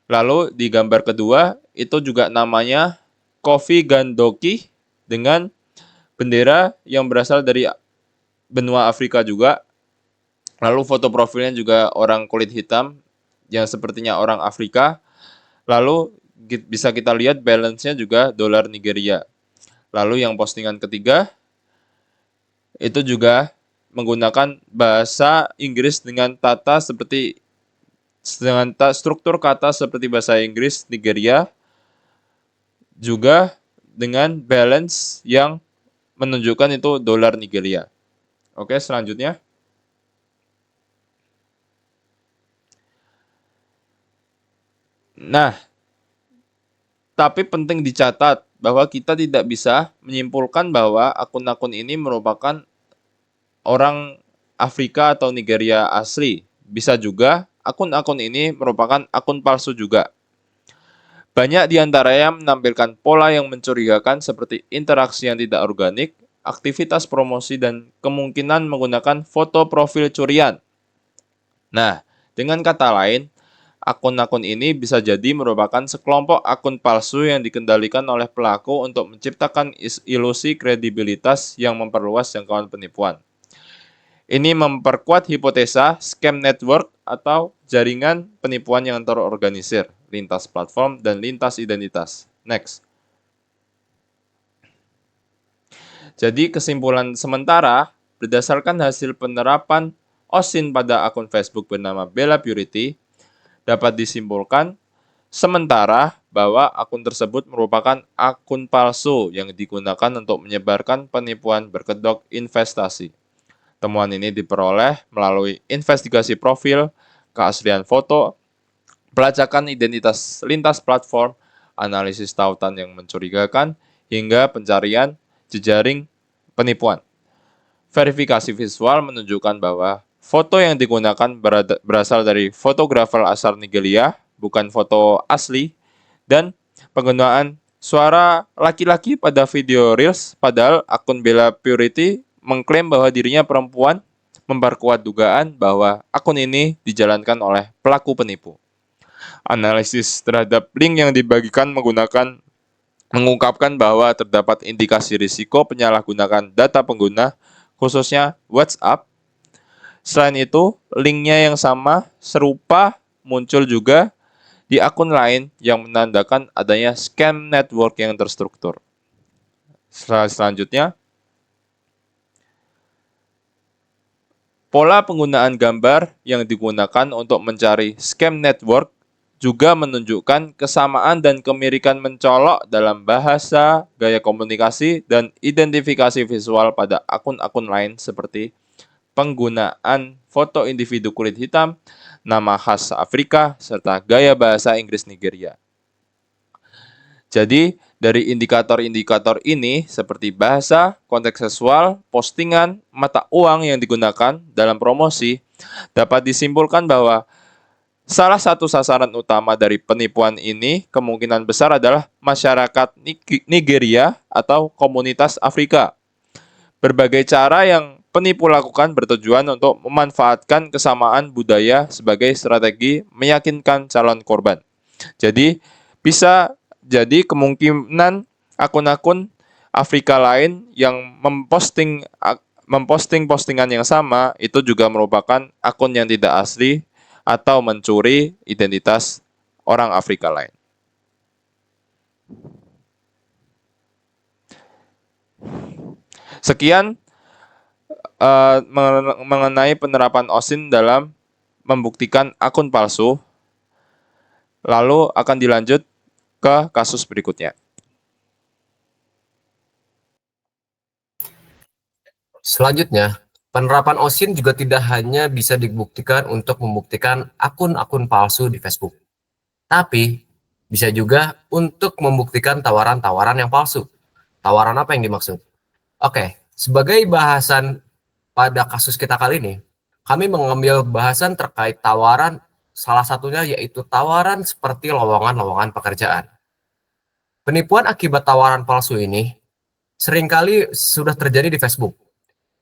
S2: Lalu di gambar kedua itu juga namanya Kofi Gandoki dengan bendera yang berasal dari benua Afrika juga. Lalu foto profilnya juga orang kulit hitam yang sepertinya orang Afrika. Lalu bisa kita lihat balance-nya juga dolar Nigeria. Lalu yang postingan ketiga itu juga menggunakan bahasa Inggris dengan struktur kata seperti bahasa Inggris Nigeria, juga dengan balance yang menunjukkan itu dolar Nigeria. Oke, selanjutnya. Nah, tapi penting dicatat bahwa kita tidak bisa menyimpulkan bahwa akun-akun ini merupakan orang Afrika atau Nigeria asli. Bisa juga akun-akun ini merupakan akun palsu juga. Banyak di antaranya menampilkan pola yang mencurigakan seperti interaksi yang tidak organik, aktivitas promosi, dan kemungkinan menggunakan foto profil curian. Nah, dengan kata lain, akun-akun ini bisa jadi merupakan sekelompok akun palsu yang dikendalikan oleh pelaku untuk menciptakan ilusi kredibilitas yang memperluas jangkauan penipuan. Ini memperkuat hipotesa scam network atau jaringan penipuan yang terorganisir, lintas platform dan lintas identitas. Next. Jadi kesimpulan sementara, berdasarkan hasil penerapan OSINT pada akun Facebook bernama Bella Purity, dapat disimpulkan sementara bahwa akun tersebut merupakan akun palsu yang digunakan untuk menyebarkan penipuan berkedok investasi. Temuan ini diperoleh melalui investigasi profil, keaslian foto, pelacakan identitas lintas platform, analisis tautan yang mencurigakan, hingga pencarian jejaring penipuan. Verifikasi visual menunjukkan bahwa foto yang digunakan berasal dari fotografer asal Nigeria, bukan foto asli, dan penggunaan suara laki-laki pada video Reels, padahal akun Bella Purity mengklaim bahwa dirinya perempuan, memperkuat dugaan bahwa akun ini dijalankan oleh pelaku penipu. Analisis terhadap link yang dibagikan mengungkapkan bahwa terdapat indikasi risiko penyalahgunaan data pengguna, khususnya WhatsApp. Selain itu, linknya yang sama, serupa, muncul juga di akun lain yang menandakan adanya scam network yang terstruktur. Selanjutnya, pola penggunaan gambar yang digunakan untuk mencari scam network juga menunjukkan kesamaan dan kemirikan mencolok dalam bahasa, gaya komunikasi, dan identifikasi visual pada akun-akun lain seperti penggunaan foto individu kulit hitam, nama khas Afrika, serta gaya bahasa Inggris Nigeria. Jadi, Dari indikator-indikator ini seperti bahasa, konteks seksual, postingan, mata uang yang digunakan dalam promosi, dapat disimpulkan bahwa salah satu sasaran utama dari penipuan ini kemungkinan besar adalah masyarakat Nigeria atau komunitas Afrika. Berbagai cara yang penipu lakukan bertujuan untuk memanfaatkan kesamaan budaya sebagai strategi meyakinkan calon korban. Jadi, bisa jadi kemungkinan akun-akun Afrika lain yang memposting postingan yang sama itu juga merupakan akun yang tidak asli atau mencuri identitas orang Afrika lain. Sekian mengenai penerapan OSINT dalam membuktikan akun palsu. Lalu akan dilanjut ke kasus berikutnya.
S1: Selanjutnya, penerapan OSINT juga tidak hanya bisa dibuktikan untuk membuktikan akun-akun palsu di Facebook, tapi bisa juga untuk membuktikan tawaran-tawaran yang palsu. Tawaran apa yang dimaksud? Oke, sebagai bahasan pada kasus kita kali ini, kami mengambil bahasan terkait tawaran, salah satunya yaitu tawaran seperti lowongan-lowongan pekerjaan. Penipuan akibat tawaran palsu ini seringkali sudah terjadi di Facebook.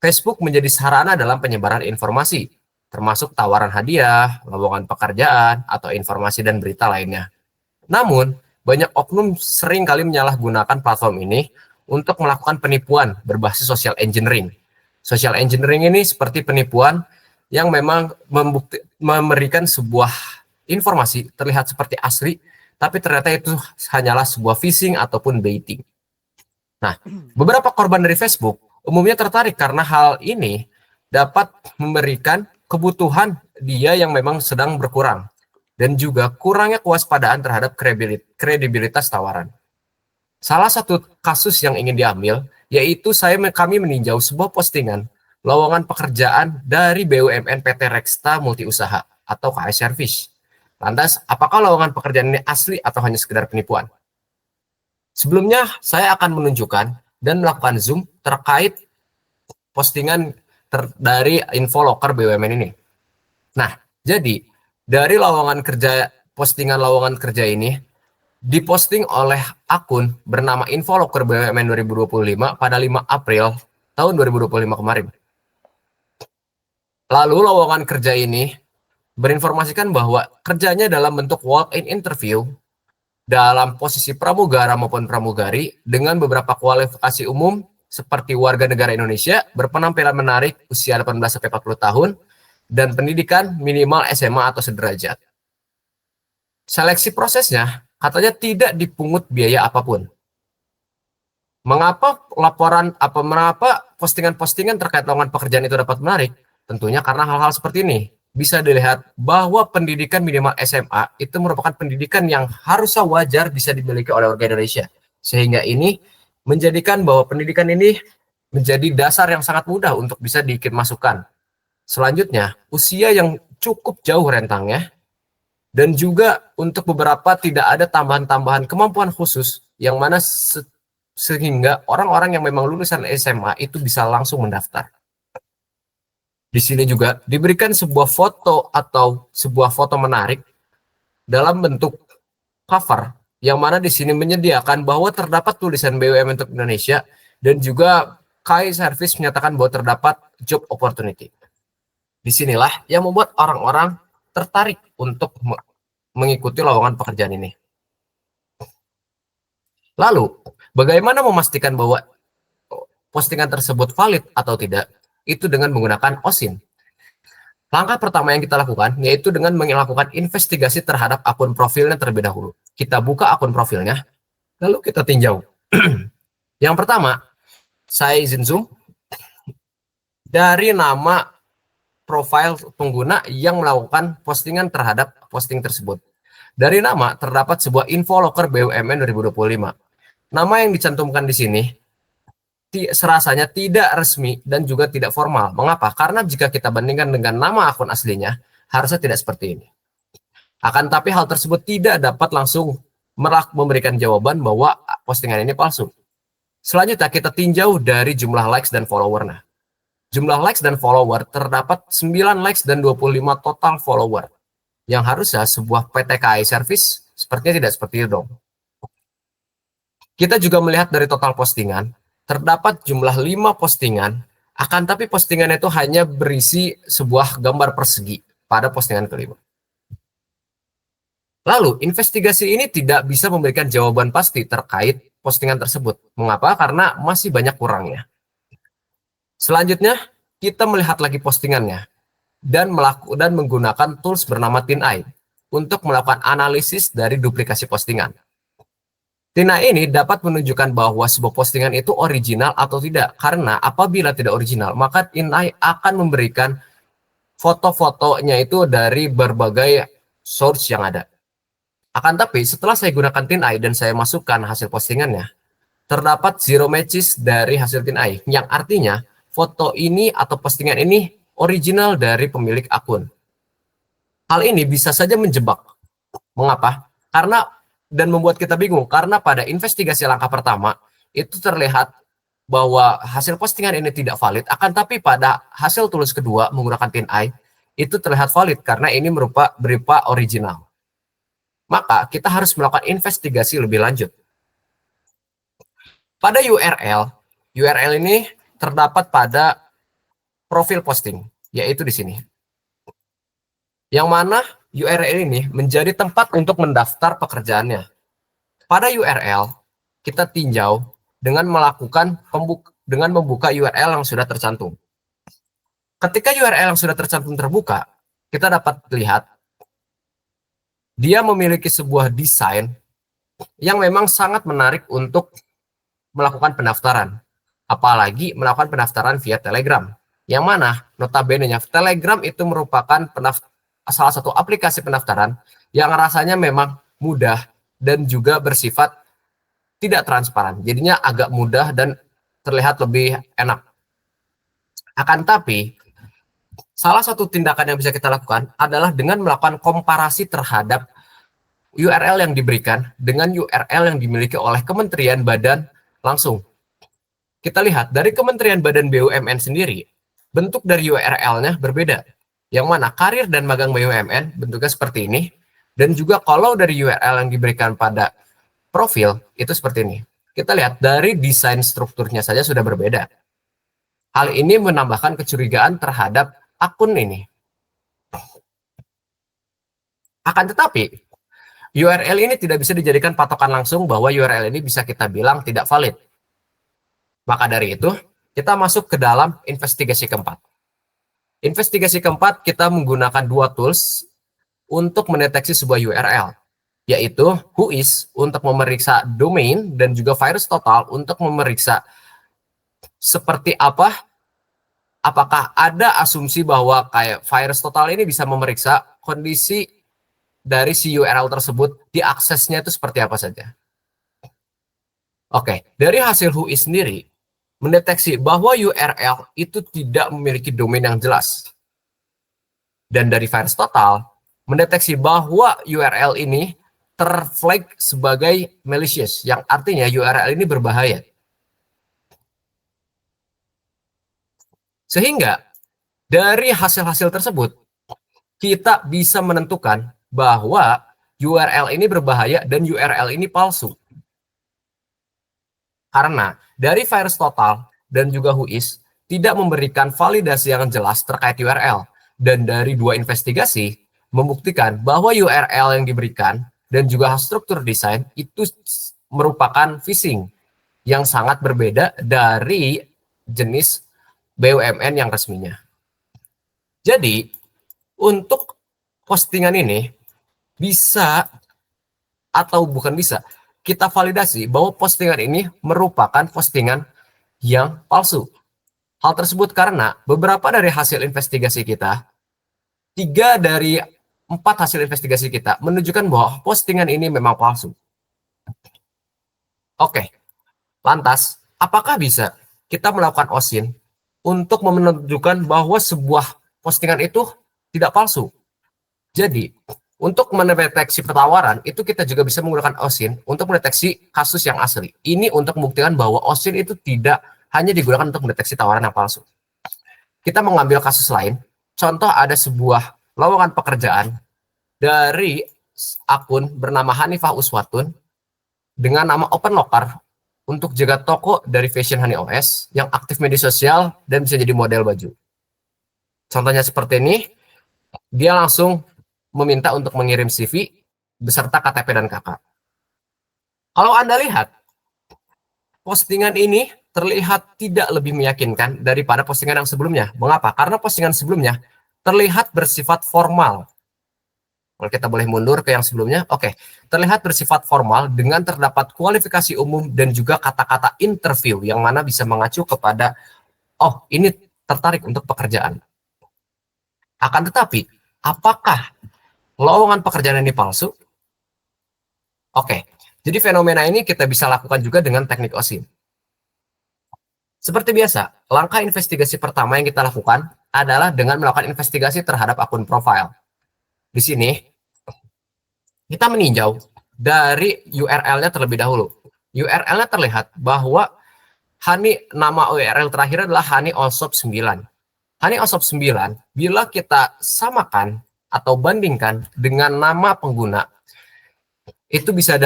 S1: Facebook menjadi sarana dalam penyebaran informasi, termasuk tawaran hadiah, lowongan pekerjaan, atau informasi dan berita lainnya. Namun, banyak oknum seringkali menyalahgunakan platform ini untuk melakukan penipuan berbasis social engineering. Social engineering ini seperti penipuan yang memang memberikan sebuah informasi terlihat seperti asli, tapi ternyata itu hanyalah sebuah phishing ataupun baiting. Nah, beberapa korban dari Facebook umumnya tertarik karena hal ini dapat memberikan kebutuhan dia yang memang sedang berkurang dan juga kurangnya kewaspadaan terhadap kredibilitas tawaran. Salah satu kasus yang ingin diambil yaitu kami meninjau sebuah postingan lowongan pekerjaan dari BUMN PT Reksta Multiusaha atau KS Service. Lantas, apakah lowongan pekerjaan ini asli atau hanya sekedar penipuan? Sebelumnya, saya akan menunjukkan dan melakukan zoom terkait postingan dari Infoloker BUMN ini. Nah, jadi dari postingan lowongan kerja ini diposting oleh akun bernama Infoloker BUMN 2025 pada 5 April tahun 2025 kemarin. Lalu lowongan kerja ini berinformasikan bahwa kerjanya dalam bentuk walk-in interview dalam posisi pramugara maupun pramugari dengan beberapa kualifikasi umum seperti warga negara Indonesia, berpenampilan menarik, usia 18-40 tahun, dan pendidikan minimal SMA atau sederajat. Seleksi prosesnya katanya tidak dipungut biaya apapun. Mengapa postingan-postingan terkait lowongan pekerjaan itu dapat menarik? Tentunya karena hal-hal seperti ini. Bisa dilihat bahwa pendidikan minimal SMA itu merupakan pendidikan yang harusnya wajar bisa dimiliki oleh warga Indonesia. Sehingga ini menjadikan bahwa pendidikan ini menjadi dasar yang sangat mudah untuk bisa dimasukkan. Selanjutnya, usia yang cukup jauh rentangnya, dan juga untuk beberapa tidak ada tambahan-tambahan kemampuan khusus yang mana sehingga orang-orang yang memang lulusan SMA itu bisa langsung mendaftar. Di sini juga diberikan sebuah foto atau sebuah foto menarik dalam bentuk cover yang mana di sini menyediakan bahwa terdapat tulisan BUMN untuk Indonesia dan juga KS Service menyatakan bahwa terdapat job opportunity. Disinilah yang membuat orang-orang tertarik untuk mengikuti lowongan pekerjaan ini. Lalu, bagaimana memastikan bahwa postingan tersebut valid atau tidak? Itu dengan menggunakan OSINT. Langkah pertama yang kita lakukan yaitu dengan melakukan investigasi terhadap akun profilnya terlebih dahulu. Kita buka akun profilnya, lalu kita tinjau. Yang pertama, saya izin zoom dari nama profil pengguna yang melakukan postingan terhadap posting tersebut. Dari nama terdapat sebuah Infoloker BUMN 2025. Nama yang dicantumkan di sini serasanya tidak resmi dan juga tidak formal. Mengapa? Karena jika kita bandingkan dengan nama akun aslinya, harusnya tidak seperti ini. Akan tapi hal tersebut tidak dapat langsung memberikan jawaban bahwa postingan ini palsu. Selanjutnya kita tinjau dari jumlah likes dan follower. Nah, jumlah likes dan follower terdapat 9 likes dan 25 total follower. Yang harusnya sebuah PTKI service sepertinya tidak seperti itu dong. Kita juga melihat dari total postingan, terdapat jumlah 5 postingan, akan tapi postingan itu hanya berisi sebuah gambar persegi pada postingan kelima. Lalu, investigasi ini tidak bisa memberikan jawaban pasti terkait postingan tersebut. Mengapa? Karena masih banyak kurangnya. Selanjutnya, kita melihat lagi postingannya dan menggunakan tools bernama TinEye untuk melakukan analisis dari duplikasi postingan. TinEye ini dapat menunjukkan bahwa sebuah postingan itu original atau tidak. Karena apabila tidak original, maka TinEye akan memberikan foto-fotonya itu dari berbagai source yang ada. Akan tapi setelah saya gunakan TinEye dan saya masukkan hasil postingannya, terdapat 0 matches dari hasil TinEye, yang artinya foto ini atau postingan ini original dari pemilik akun. Hal ini bisa saja menjebak. Mengapa? Karena dan membuat kita bingung, karena pada investigasi langkah pertama itu terlihat bahwa hasil postingan ini tidak valid, akan tapi pada hasil tulis kedua menggunakan TinEye itu terlihat valid karena ini berupa original. Maka kita harus melakukan investigasi lebih lanjut. Pada URL ini terdapat pada profil posting, yaitu di sini. Yang mana URL ini menjadi tempat untuk mendaftar pekerjaannya. Pada URL, kita tinjau dengan membuka URL yang sudah tercantum. Ketika URL yang sudah tercantum terbuka, kita dapat lihat dia memiliki sebuah desain yang memang sangat menarik untuk melakukan pendaftaran. Apalagi melakukan pendaftaran via Telegram. Yang mana notabene-nya Telegram itu merupakan salah satu aplikasi pendaftaran yang rasanya memang mudah dan juga bersifat tidak transparan. Jadinya agak mudah dan terlihat lebih enak. Akan tapi salah satu tindakan yang bisa kita lakukan adalah dengan melakukan komparasi terhadap URL yang diberikan dengan URL yang dimiliki oleh Kementerian Badan langsung. Kita lihat dari Kementerian Badan BUMN sendiri, bentuk dari URL-nya berbeda. Yang mana karir dan magang BUMN bentuknya seperti ini, dan juga kalau dari URL yang diberikan pada profil itu seperti ini. Kita lihat dari desain strukturnya saja sudah berbeda. Hal ini menambahkan kecurigaan terhadap akun ini. Akan tetapi, URL ini tidak bisa dijadikan patokan langsung bahwa URL ini bisa kita bilang tidak valid. Maka dari itu, kita masuk ke dalam investigasi keempat. Investigasi keempat, kita menggunakan 2 tools untuk mendeteksi sebuah URL, yaitu Whois untuk memeriksa domain dan juga VirusTotal untuk memeriksa seperti apa. Apakah ada asumsi bahwa kayak VirusTotal ini bisa memeriksa kondisi dari si URL tersebut, diaksesnya itu seperti apa saja. Oke, dari hasil Whois sendiri mendeteksi bahwa URL itu tidak memiliki domain yang jelas. Dan dari VirusTotal mendeteksi bahwa URL ini terflag sebagai malicious, yang artinya URL ini berbahaya. Sehingga dari hasil-hasil tersebut, kita bisa menentukan bahwa URL ini berbahaya dan URL ini palsu. Karena dari VirusTotal dan juga Whois tidak memberikan validasi yang jelas terkait URL. Dan dari 2 investigasi membuktikan bahwa URL yang diberikan dan juga struktur desain itu merupakan phishing yang sangat berbeda dari jenis BUMN yang resminya. Jadi, untuk postingan ini bisa atau bukan bisa, kita validasi bahwa postingan ini merupakan postingan yang palsu. Hal tersebut karena beberapa dari hasil investigasi kita, 3 dari 4 hasil investigasi kita menunjukkan bahwa postingan ini memang palsu. Oke, lantas apakah bisa kita melakukan OSINT untuk menunjukkan bahwa sebuah postingan itu tidak palsu? Jadi, Untuk mendeteksi pertawaran, itu kita juga bisa menggunakan OSINT untuk mendeteksi kasus yang asli. Ini untuk membuktikan bahwa OSINT itu tidak hanya digunakan untuk mendeteksi tawaran yang palsu. Kita mengambil kasus lain. Contoh ada sebuah lowongan pekerjaan dari akun bernama Hanifah Uswatun dengan nama Open Locker untuk jaga toko dari Fashion Honey OS yang aktif media sosial dan bisa jadi model baju. Contohnya seperti ini, dia langsung meminta untuk mengirim CV beserta KTP dan KK. Kalau Anda lihat, postingan ini terlihat tidak lebih meyakinkan daripada postingan yang sebelumnya. Mengapa? Karena postingan sebelumnya terlihat bersifat formal. Kalau kita boleh mundur ke yang sebelumnya, oke. Terlihat bersifat formal dengan terdapat kualifikasi umum dan juga kata-kata interview yang mana bisa mengacu kepada, oh ini tertarik untuk pekerjaan. Akan tetapi, apakah lowongan pekerjaan ini palsu? Oke, jadi fenomena ini kita bisa lakukan juga dengan teknik OSINT. Seperti biasa, langkah investigasi pertama yang kita lakukan adalah dengan melakukan investigasi terhadap akun profil. Di sini, kita meninjau dari URL-nya terlebih dahulu. URL-nya terlihat bahwa nama URL terakhir adalah honeyallshop 9. Honeyallshop 9, bila kita samakan atau bandingkan dengan nama pengguna, itu bisa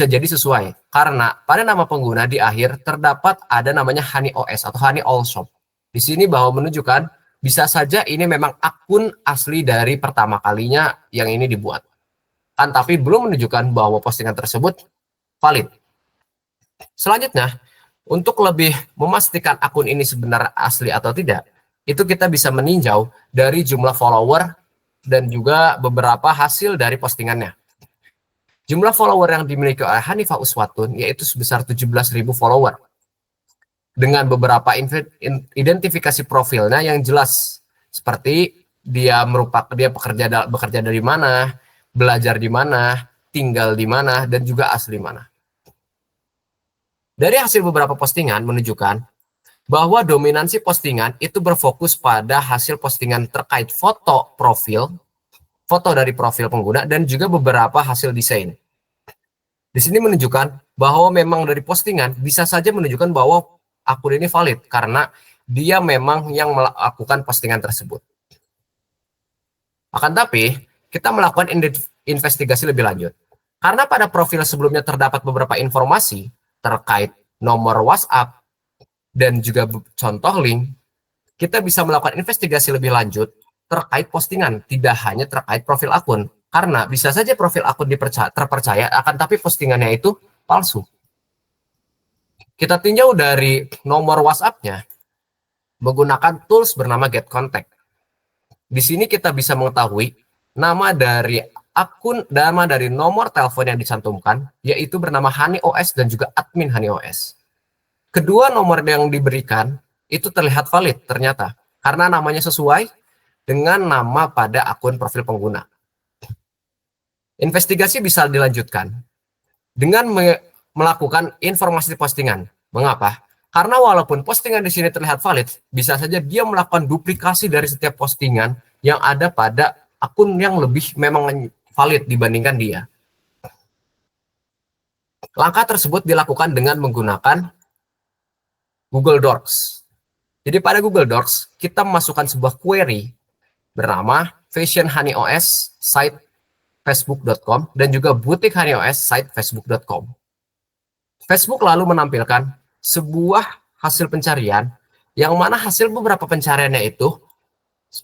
S1: jadi sesuai. Karena pada nama pengguna di akhir terdapat ada namanya Honey OS atau Honey All Shop. Di sini bahwa menunjukkan bisa saja ini memang akun asli dari pertama kalinya yang ini dibuat. Kan tapi belum menunjukkan bahwa postingan tersebut valid. Selanjutnya, untuk lebih memastikan akun ini sebenarnya asli atau tidak, itu kita bisa meninjau dari jumlah follower dan juga beberapa hasil dari postingannya. Jumlah follower yang dimiliki oleh Hanifah Uswatun yaitu sebesar 17.000 follower. Dengan beberapa identifikasi profilnya yang jelas, seperti dia bekerja dari mana, belajar di mana, tinggal di mana, dan juga asli mana. Dari hasil beberapa postingan menunjukkan bahwa dominansi postingan itu berfokus pada hasil postingan terkait foto profil, foto dari profil pengguna, dan juga beberapa hasil desain. Di sini menunjukkan bahwa memang dari postingan bisa saja menunjukkan bahwa akun ini valid karena dia memang yang melakukan postingan tersebut. Akan tapi, kita melakukan investigasi lebih lanjut. Karena pada profil sebelumnya terdapat beberapa informasi terkait nomor WhatsApp dan juga contoh link, kita bisa melakukan investigasi lebih lanjut terkait postingan, tidak hanya terkait profil akun. Karena bisa saja profil akun terpercaya, akan tapi postingannya itu palsu. Kita tinjau dari nomor WhatsApp-nya menggunakan tools bernama Get Contact. Di sini kita bisa mengetahui nama dari akun, nama dari nomor telepon yang dicantumkan, yaitu bernama Honey OS dan juga admin Honey OS. Kedua nomor yang diberikan itu terlihat valid ternyata, karena namanya sesuai dengan nama pada akun profil pengguna. Investigasi bisa dilanjutkan dengan melakukan informasi postingan. Mengapa? Karena walaupun postingan di sini terlihat valid, bisa saja dia melakukan duplikasi dari setiap postingan yang ada pada akun yang lebih memang valid dibandingkan dia. Langkah tersebut dilakukan dengan menggunakan Google Docs. Jadi pada Google Docs, kita memasukkan sebuah query bernama Fashion Honey OS site facebook.com dan juga butik Honey OS site facebook.com. Facebook lalu menampilkan sebuah hasil pencarian yang mana hasil beberapa pencariannya itu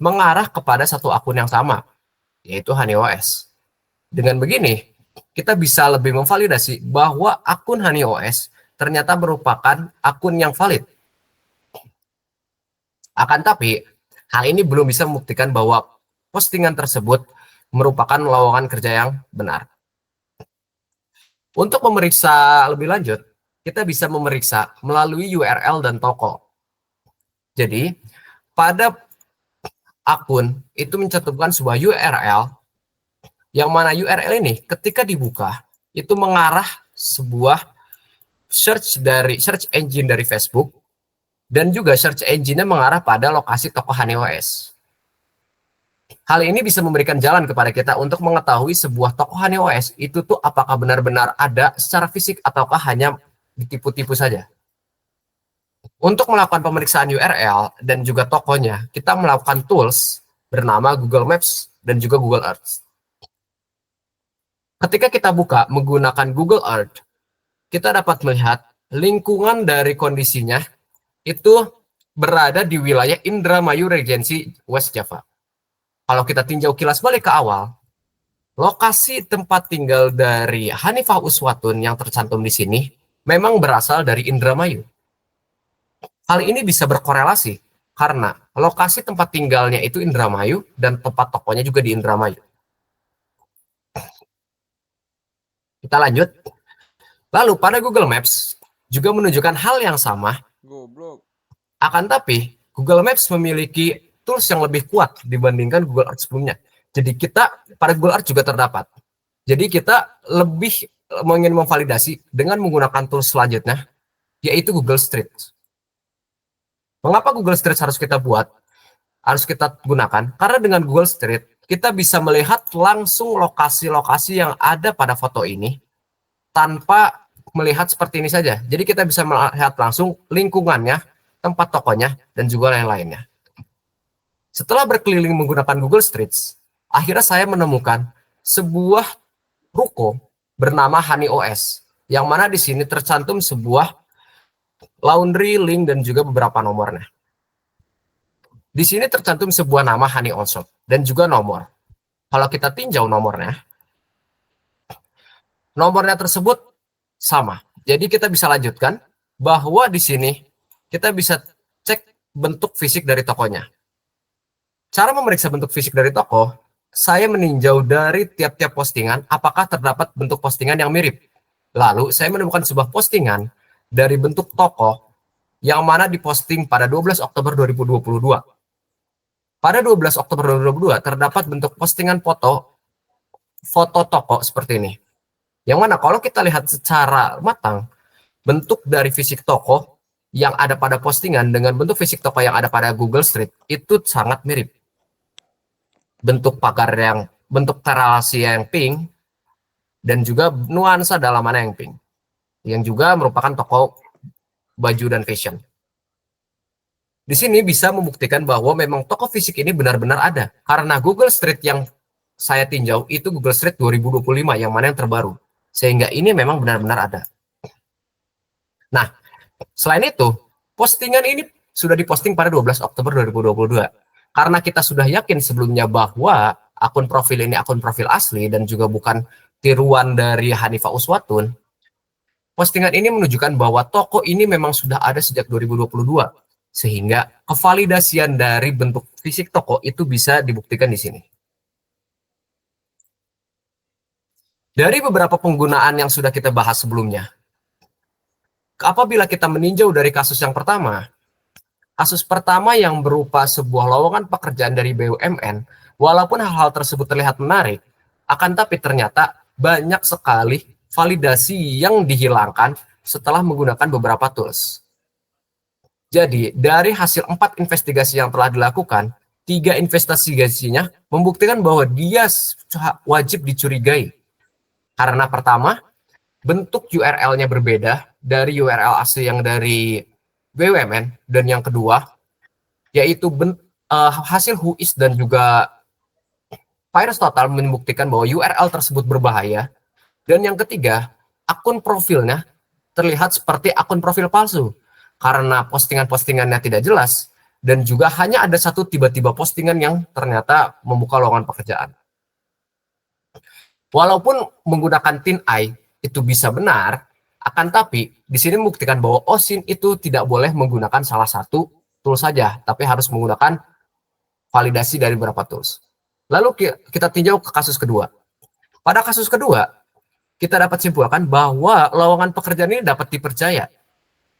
S1: mengarah kepada satu akun yang sama, yaitu Honey OS. Dengan begini, kita bisa lebih memvalidasi bahwa akun Honey OS ternyata merupakan akun yang valid. Akan tapi, hal ini belum bisa membuktikan bahwa postingan tersebut merupakan lowongan kerja yang benar. Untuk memeriksa lebih lanjut, kita bisa memeriksa melalui URL dan toko. Jadi, pada akun itu mencantumkan sebuah URL, yang mana URL ini ketika dibuka, itu mengarah sebuah search engine dari Facebook, dan juga search engine-nya mengarah pada lokasi toko Honey OS. Hal ini bisa memberikan jalan kepada kita untuk mengetahui sebuah toko HoneyOS itu tuh apakah benar-benar ada secara fisik ataukah hanya ditipu-tipu saja. Untuk melakukan pemeriksaan URL dan juga tokonya, kita melakukan tools bernama Google Maps dan juga Google Earth. Ketika kita buka menggunakan Google Earth, kita dapat melihat lingkungan dari kondisinya itu berada di wilayah Indramayu Regency West Java. Kalau kita tinjau kilas balik ke awal, lokasi tempat tinggal dari Hanifah Uswatun yang tercantum di sini memang berasal dari Indramayu. Hal ini bisa berkorelasi karena lokasi tempat tinggalnya itu Indramayu dan tempat tokonya juga di Indramayu. Kita lanjut. Lalu pada Google Maps juga menunjukkan hal yang sama.
S2: Goblok.
S1: Akan tapi Google Maps memiliki tools yang lebih kuat dibandingkan Google Earth sebelumnya. Jadi kita pada Google Earth juga terdapat. Jadi kita lebih ingin memvalidasi dengan menggunakan tools selanjutnya, yaitu Google Street. Mengapa Google Street harus kita buat? Harus kita gunakan? Karena dengan Google Street, kita bisa melihat langsung lokasi-lokasi yang ada pada foto ini tanpa melihat seperti ini saja. Jadi kita bisa melihat langsung lingkungannya, tempat tokonya, dan juga lain-lainnya. Setelah berkeliling menggunakan Google Streets, akhirnya saya menemukan sebuah ruko bernama HoneyOS, yang mana di sini tercantum sebuah laundry, link, dan juga beberapa nomornya. Di sini tercantum sebuah nama HoneyOS Shop dan juga nomor. Kalau kita tinjau nomornya tersebut sama. Jadi kita bisa lanjutkan bahwa di sini kita bisa cek bentuk fisik dari tokonya. Cara memeriksa bentuk fisik dari toko, saya meninjau dari tiap-tiap postingan apakah terdapat bentuk postingan yang mirip. Lalu saya menemukan sebuah postingan dari bentuk toko yang mana diposting pada 12 Oktober 2022. Pada 12 Oktober 2022 terdapat bentuk postingan foto toko seperti ini. Yang mana kalau kita lihat secara matang, bentuk dari fisik toko yang ada pada postingan dengan bentuk fisik toko yang ada pada Google Street itu sangat mirip. Bentuk pagar yang, bentuk terasi yang pink, dan juga nuansa dalamannya yang pink. Yang juga merupakan toko baju dan fashion. Di sini bisa membuktikan bahwa memang toko fisik ini benar-benar ada. Karena Google Street yang saya tinjau itu Google Street 2025 yang mana yang terbaru. Sehingga ini memang benar-benar ada. Nah, selain itu, postingan ini sudah diposting pada 12 Oktober 2022. Karena kita sudah yakin sebelumnya bahwa akun profil ini akun profil asli dan juga bukan tiruan dari Hanifah Uswatun, postingan ini menunjukkan bahwa toko ini memang sudah ada sejak 2022. Sehingga kevalidasian dari bentuk fisik toko itu bisa dibuktikan di sini. Dari beberapa penggunaan yang sudah kita bahas sebelumnya, apabila kita meninjau dari kasus yang pertama, kasus pertama yang berupa sebuah lowongan pekerjaan dari BUMN, walaupun hal-hal tersebut terlihat menarik, akan tapi ternyata banyak sekali validasi yang dihilangkan setelah menggunakan beberapa tools. Jadi, dari hasil 4 investigasi yang telah dilakukan, 3 investigasinya membuktikan bahwa dia wajib dicurigai. Karena pertama, bentuk URL-nya berbeda dari URL asli yang dari BUMN, dan yang kedua yaitu hasil Whois dan juga VirusTotal membuktikan bahwa URL tersebut berbahaya, dan yang ketiga akun profilnya terlihat seperti akun profil palsu karena postingan-postingannya tidak jelas dan juga hanya ada satu tiba-tiba postingan yang ternyata membuka lowongan pekerjaan. Walaupun menggunakan TinEye itu bisa benar, akan tapi di sini membuktikan bahwa OSINT itu tidak boleh menggunakan salah satu tool saja, tapi harus menggunakan validasi dari beberapa tools. Lalu kita tinjau ke kasus kedua. Pada kasus kedua, kita dapat simpulkan bahwa lowongan pekerjaan ini dapat dipercaya,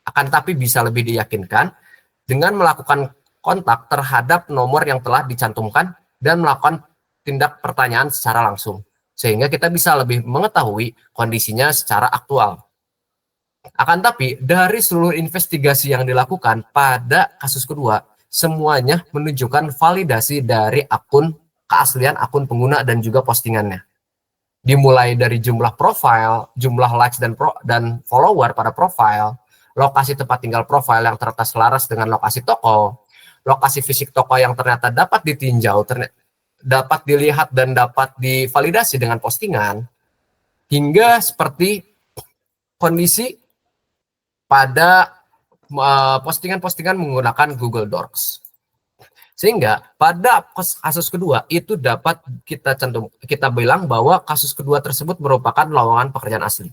S1: akan tapi bisa lebih diyakinkan dengan melakukan kontak terhadap nomor yang telah dicantumkan dan melakukan tindak pertanyaan secara langsung, sehingga kita bisa lebih mengetahui kondisinya secara aktual. Akan tapi dari seluruh investigasi yang dilakukan pada kasus kedua, semuanya menunjukkan validasi dari akun keaslian akun pengguna dan juga postingannya. Dimulai dari jumlah profile, jumlah likes dan follower pada profile, lokasi tempat tinggal profile yang ternyata selaras dengan lokasi toko, lokasi fisik toko yang ternyata dapat ditinjau, dapat dilihat dan dapat divalidasi dengan postingan, hingga seperti kondisi pada postingan-postingan menggunakan Google Docs. Sehingga pada kasus kedua itu dapat kita bilang bahwa kasus kedua tersebut merupakan lowongan pekerjaan asli.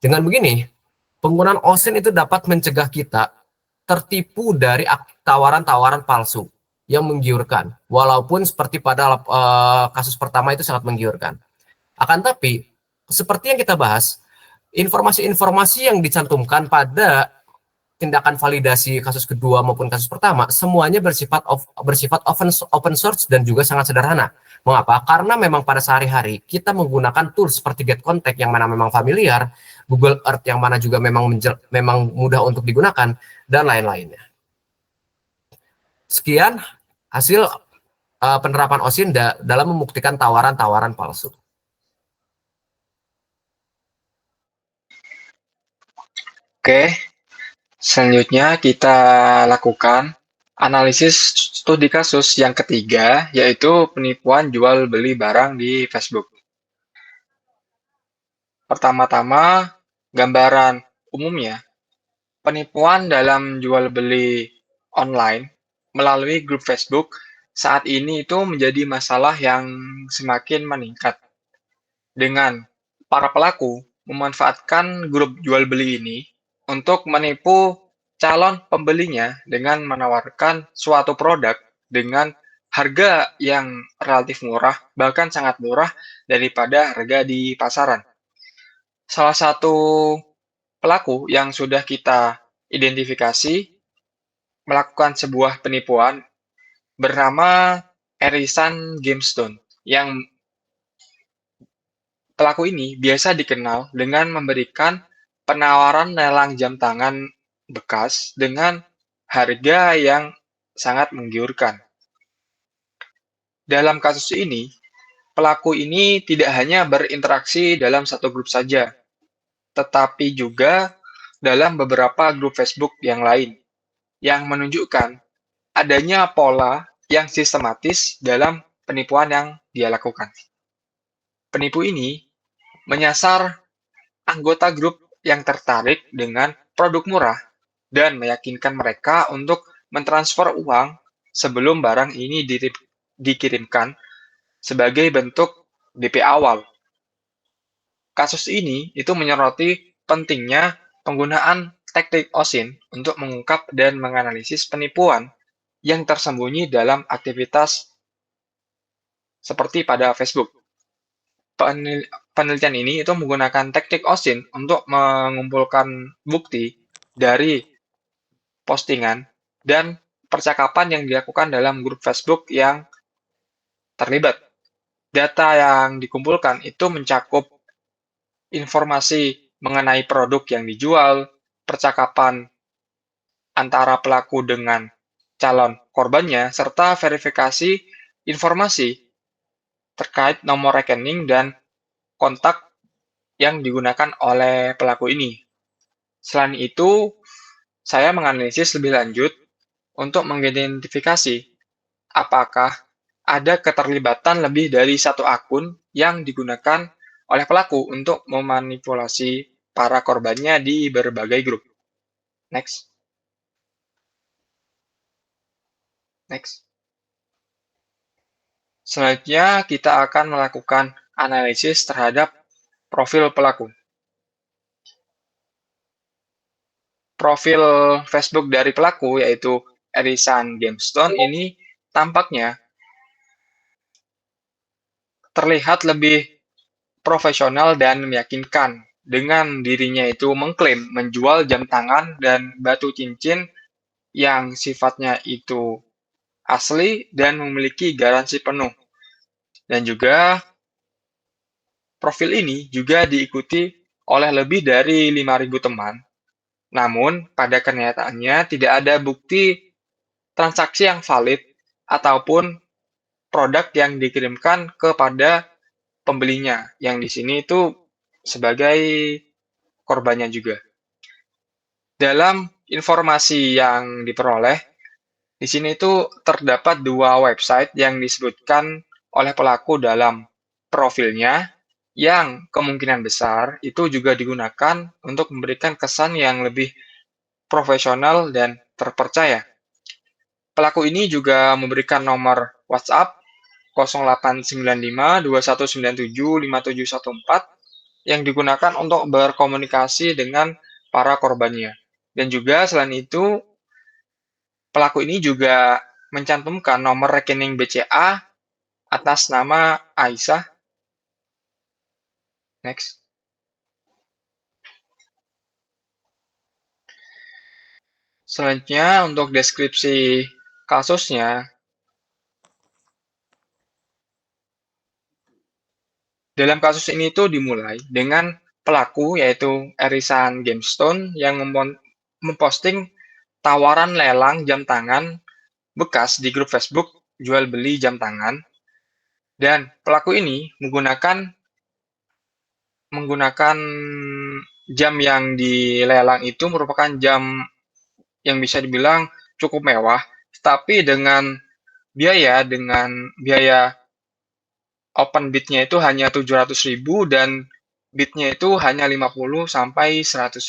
S1: Dengan begini, penggunaan OSINT itu dapat mencegah kita tertipu dari tawaran-tawaran palsu yang menggiurkan. Walaupun seperti pada kasus pertama itu sangat menggiurkan. Akan tapi, seperti yang kita bahas, informasi-informasi yang dicantumkan pada tindakan validasi kasus kedua maupun kasus pertama semuanya bersifat open source dan juga sangat sederhana. Mengapa? Karena memang pada sehari-hari kita menggunakan tools seperti GetContact yang mana memang familiar, Google Earth yang mana juga memang mudah untuk digunakan, dan lain-lainnya. Sekian hasil penerapan OSINT dalam membuktikan tawaran-tawaran palsu.
S3: Oke, selanjutnya kita lakukan analisis studi kasus yang ketiga, yaitu penipuan jual beli barang di Facebook. Pertama-tama, gambaran umumnya, penipuan dalam jual beli online melalui grup Facebook saat ini itu menjadi masalah yang semakin meningkat. Dengan para pelaku memanfaatkan grup jual beli ini untuk menipu calon pembelinya dengan menawarkan suatu produk dengan harga yang relatif murah, bahkan sangat murah daripada harga di pasaran. Salah satu pelaku yang sudah kita identifikasi melakukan sebuah penipuan bernama Erisan Gamestone, yang pelaku ini biasa dikenal dengan memberikan penawaran lelang jam tangan bekas dengan harga yang sangat menggiurkan. Dalam kasus ini, pelaku ini tidak hanya berinteraksi dalam satu grup saja, tetapi juga dalam beberapa grup Facebook yang lain, yang menunjukkan adanya pola yang sistematis dalam penipuan yang dia lakukan. Penipu ini menyasar anggota grup yang tertarik dengan produk murah dan meyakinkan mereka untuk mentransfer uang sebelum barang ini dikirimkan sebagai bentuk DP awal. Kasus ini itu menyoroti pentingnya penggunaan teknik OSINT untuk mengungkap dan menganalisis penipuan yang tersembunyi dalam aktivitas seperti pada Facebook. Penelitian ini itu menggunakan teknik OSINT untuk mengumpulkan bukti dari postingan dan percakapan yang dilakukan dalam grup Facebook yang terlibat. Data yang dikumpulkan itu mencakup informasi mengenai produk yang dijual, percakapan antara pelaku dengan calon korbannya, serta verifikasi informasi terkait nomor rekening dan kontak yang digunakan oleh pelaku ini. Selain itu, saya menganalisis lebih lanjut untuk mengidentifikasi apakah ada keterlibatan lebih dari satu akun yang digunakan oleh pelaku untuk memanipulasi para korbannya di berbagai grup. Next. Selanjutnya, kita akan melakukan analisis terhadap profil pelaku. Profil Facebook dari pelaku, yaitu Erisan Gamestone, ini tampaknya terlihat lebih profesional dan meyakinkan dengan dirinya itu mengklaim menjual jam tangan dan batu cincin yang sifatnya itu asli dan memiliki garansi penuh. Dan juga profil ini juga diikuti oleh lebih dari 5.000 teman. Namun, pada kenyataannya tidak ada bukti transaksi yang valid ataupun produk yang dikirimkan kepada pembelinya, yang di sini itu sebagai korbannya juga. Dalam informasi yang diperoleh, di sini itu terdapat dua website yang disebutkan oleh pelaku dalam profilnya, yang kemungkinan besar itu juga digunakan untuk memberikan kesan yang lebih profesional dan terpercaya. Pelaku ini juga memberikan nomor WhatsApp 089521975714 yang digunakan untuk berkomunikasi dengan para korbannya. Dan juga selain itu, pelaku ini juga mencantumkan nomor rekening BCA atas nama Aisyah. Next. Selanjutnya, untuk deskripsi kasusnya, dalam kasus ini itu dimulai dengan pelaku yaitu Erisan Gemstone yang memposting tawaran lelang jam tangan bekas di grup Facebook jual beli jam tangan, dan pelaku ini menggunakan jam yang dilelang itu merupakan jam yang bisa dibilang cukup mewah, tapi dengan biaya open bid-nya itu hanya 700.000 dan bid-nya itu hanya 50 sampai 100.000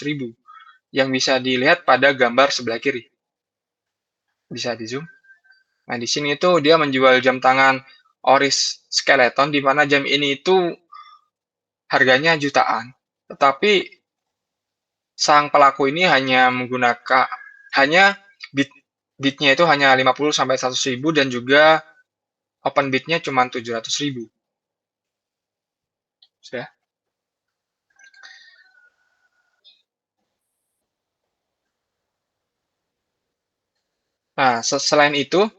S3: yang bisa dilihat pada gambar sebelah kiri. Bisa di zoom. Nah, di sini itu dia menjual jam tangan Oris Skeleton, di mana jam ini itu harganya jutaan. Tetapi sang pelaku ini hanya bid-nya itu hanya 50 sampai 100.000 dan juga open bid-nya cuma 700.000. Sudah. Nah, selain itu,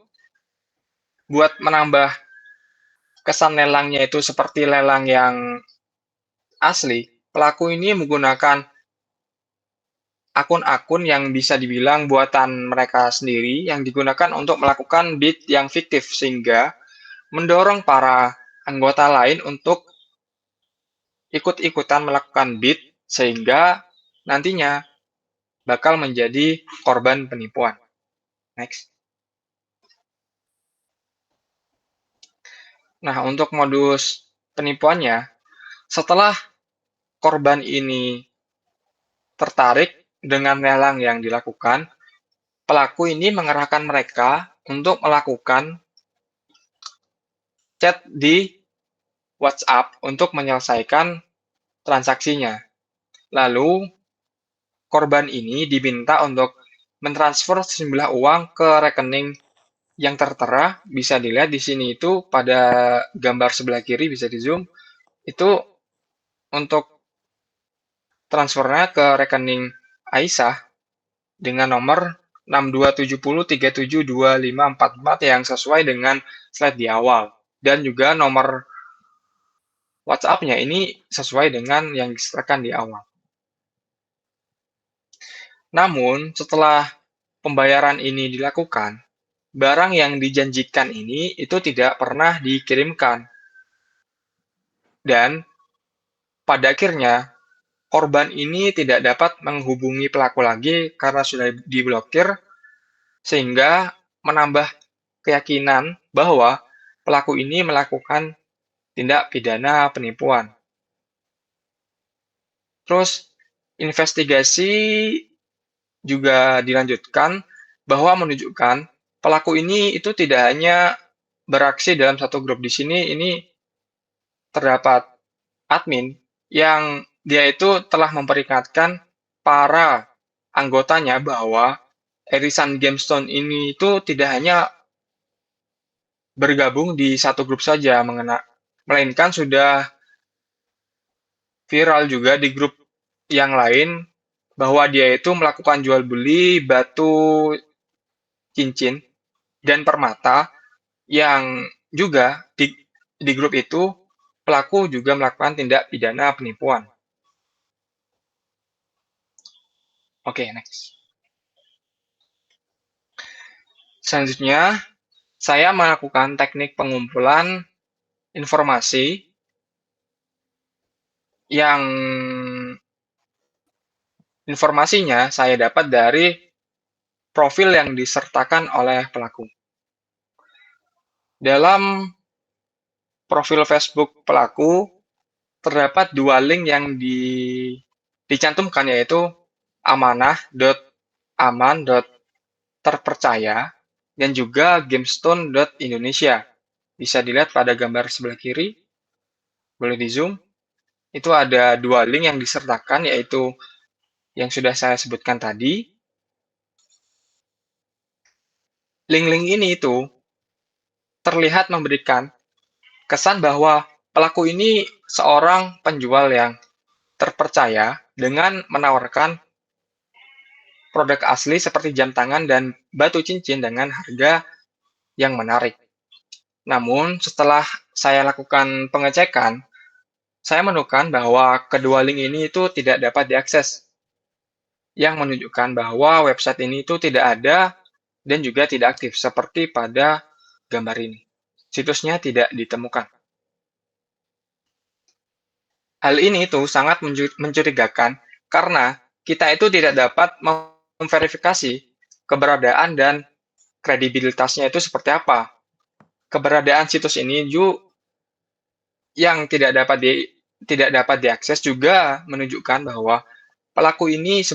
S3: buat menambah kesan lelangnya itu seperti lelang yang asli, pelaku ini menggunakan akun-akun yang bisa dibilang buatan mereka sendiri yang digunakan untuk melakukan bid yang fiktif, sehingga mendorong para anggota lain untuk ikut-ikutan melakukan bid, sehingga nantinya bakal menjadi korban penipuan. Next. Nah, untuk modus penipuannya, setelah korban ini tertarik dengan lelang yang dilakukan, pelaku ini mengerahkan mereka untuk melakukan chat di WhatsApp untuk menyelesaikan transaksinya. Lalu, korban ini diminta untuk mentransfer sejumlah uang ke rekening yang tertera. Bisa dilihat di sini itu pada gambar sebelah kiri, bisa di zoom. Itu untuk transfernya ke rekening Aisyah dengan nomor 6270372544 yang sesuai dengan slide di awal. Dan juga nomor WhatsApp-nya ini sesuai dengan yang disertakan di awal. Namun, setelah pembayaran ini dilakukan, barang yang dijanjikan ini itu tidak pernah dikirimkan. Dan pada akhirnya, korban ini tidak dapat menghubungi pelaku lagi karena sudah diblokir, sehingga menambah keyakinan bahwa pelaku ini melakukan tindak pidana penipuan. Terus, investigasi juga dilanjutkan bahwa menunjukkan pelaku ini itu tidak hanya beraksi dalam satu grup. Di sini ini terdapat admin yang dia itu telah memperingatkan para anggotanya bahwa Erisan Gemstone ini itu tidak hanya bergabung di satu grup saja, melainkan sudah viral juga di grup yang lain bahwa dia itu melakukan jual beli batu cincin dan permata, yang juga di grup itu pelaku juga melakukan tindak pidana penipuan. Oke, next. Selanjutnya, saya melakukan teknik pengumpulan informasi yang informasinya saya dapat dari profil yang disertakan oleh pelaku. Dalam profil Facebook pelaku, terdapat dua link yang dicantumkan, yaitu amanah.aman.terpercaya dan juga gamestone.indonesia. Bisa dilihat pada gambar sebelah kiri, boleh di zoom. Itu ada dua link yang disertakan, yaitu yang sudah saya sebutkan tadi. Link-link ini itu terlihat memberikan kesan bahwa pelaku ini seorang penjual yang terpercaya dengan menawarkan produk asli seperti jam tangan dan batu cincin dengan harga yang menarik. Namun, setelah saya lakukan pengecekan, saya menemukan bahwa kedua link ini itu tidak dapat diakses, yang menunjukkan bahwa website ini itu tidak ada dan juga tidak aktif, seperti pada gambar ini. Situsnya tidak ditemukan. Hal ini itu sangat mencurigakan karena kita itu tidak dapat memverifikasi keberadaan dan kredibilitasnya itu seperti apa. Keberadaan situs ini juga yang tidak dapat diakses juga menunjukkan bahwa pelaku ini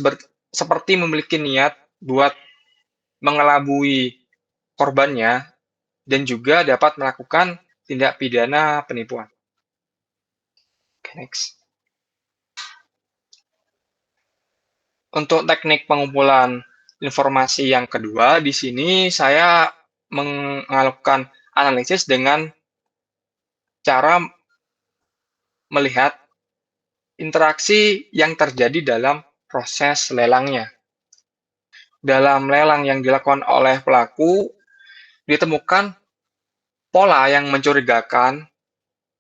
S3: seperti memiliki niat buat mengelabui korbannya dan juga dapat melakukan tindak pidana penipuan. Oke, next. Untuk teknik pengumpulan informasi yang kedua, di sini saya melakukan analisis dengan cara melihat interaksi yang terjadi dalam proses lelangnya. Dalam lelang yang dilakukan oleh pelaku, ditemukan pola yang mencurigakan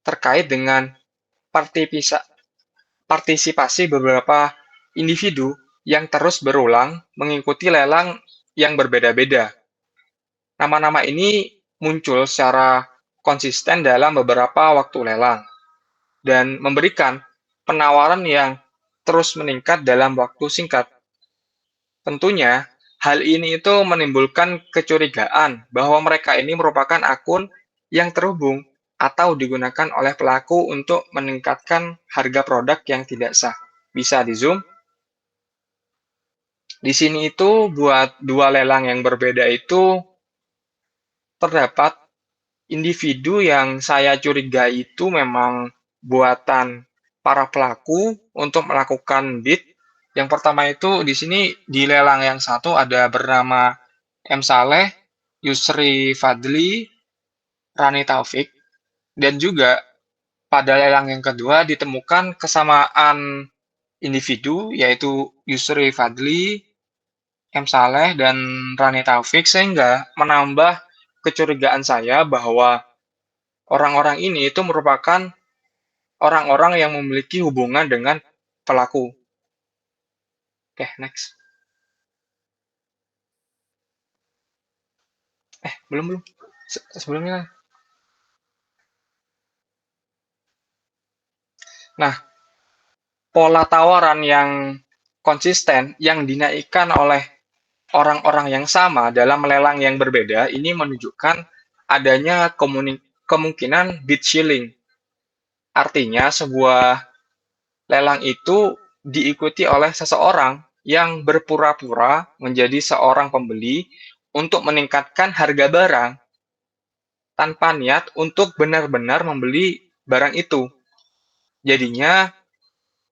S3: terkait dengan partisipasi beberapa individu yang terus berulang mengikuti lelang yang berbeda-beda. Nama-nama ini muncul secara konsisten dalam beberapa waktu lelang dan memberikan penawaran yang terus meningkat dalam waktu singkat. Tentunya, hal ini itu menimbulkan kecurigaan bahwa mereka ini merupakan akun yang terhubung atau digunakan oleh pelaku untuk meningkatkan harga produk yang tidak sah. Bisa di zoom. Di sini itu buat dua lelang yang berbeda itu terdapat individu yang saya curigai itu memang buatan para pelaku untuk melakukan bid. Yang pertama itu di sini di lelang yang satu ada bernama M. Saleh, Yusri Fadli, Rani Taufik, dan juga pada lelang yang kedua ditemukan kesamaan individu yaitu Yusri Fadli, M. Saleh, dan Rani Taufik, sehingga menambah kecurigaan saya bahwa orang-orang ini itu merupakan orang-orang yang memiliki hubungan dengan pelaku. Oke, next. Belum. Sebelumnya. Nah, pola tawaran yang konsisten yang dinaikkan oleh orang-orang yang sama dalam lelang yang berbeda ini menunjukkan adanya kemungkinan bid shilling. Artinya sebuah lelang itu diikuti oleh seseorang yang berpura-pura menjadi seorang pembeli untuk meningkatkan harga barang tanpa niat untuk benar-benar membeli barang itu. Jadinya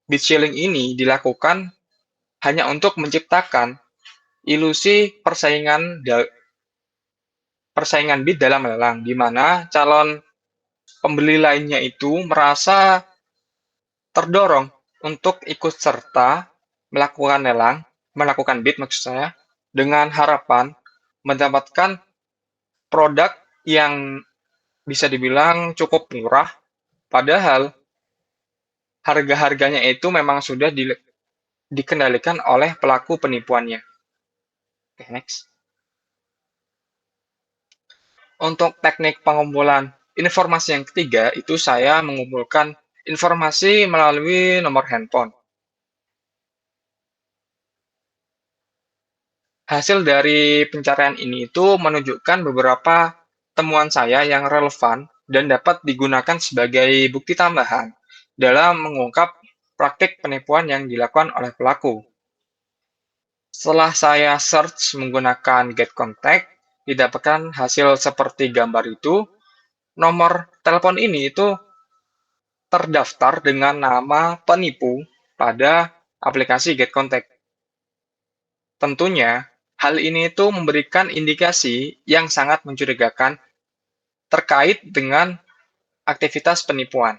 S3: bid shilling ini dilakukan hanya untuk menciptakan ilusi persaingan bid dalam lelang, di mana calon pembeli lainnya itu merasa terdorong untuk ikut serta melakukan bid maksud saya, dengan harapan mendapatkan produk yang bisa dibilang cukup murah, padahal harga-harganya itu memang sudah dikendalikan oleh pelaku penipuannya. Oke, next. Untuk teknik pengumpulan informasi yang ketiga, itu saya mengumpulkan informasi melalui nomor handphone. Hasil dari pencarian ini itu menunjukkan beberapa temuan saya yang relevan dan dapat digunakan sebagai bukti tambahan dalam mengungkap praktik penipuan yang dilakukan oleh pelaku. Setelah saya search menggunakan Get Contact, didapatkan hasil seperti gambar itu. Nomor telepon ini itu terdaftar dengan nama penipu pada aplikasi Get Contact. Tentunya, hal ini itu memberikan indikasi yang sangat mencurigakan terkait dengan aktivitas penipuan.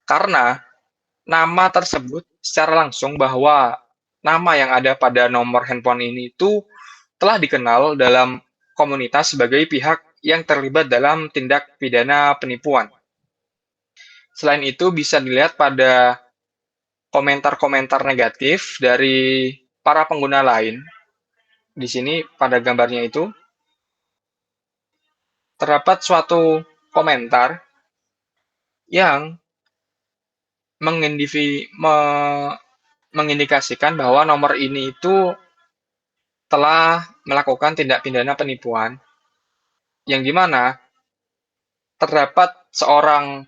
S3: Karena nama tersebut secara langsung bahwa nama yang ada pada nomor handphone ini itu telah dikenal dalam komunitas sebagai pihak yang terlibat dalam tindak pidana penipuan. Selain itu bisa dilihat pada komentar-komentar negatif dari para pengguna lain. Di sini pada gambarnya itu terdapat suatu komentar yang mengindikasikan bahwa nomor ini itu telah melakukan tindak pidana penipuan, yang dimana terdapat seorang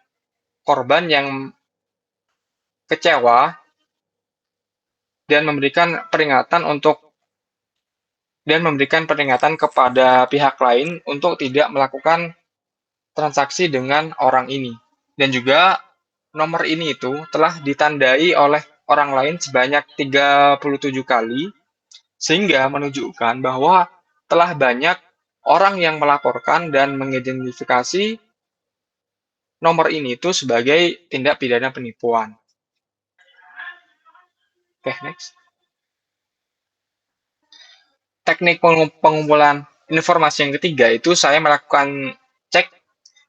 S3: korban yang kecewa dan memberikan peringatan kepada pihak lain untuk tidak melakukan transaksi dengan orang ini. Dan juga nomor ini itu telah ditandai oleh orang lain sebanyak 37 kali, sehingga menunjukkan bahwa telah banyak orang yang melaporkan dan mengidentifikasi nomor ini itu sebagai tindak pidana penipuan. Oke, next. Teknik pengumpulan informasi yang ketiga itu saya melakukan cek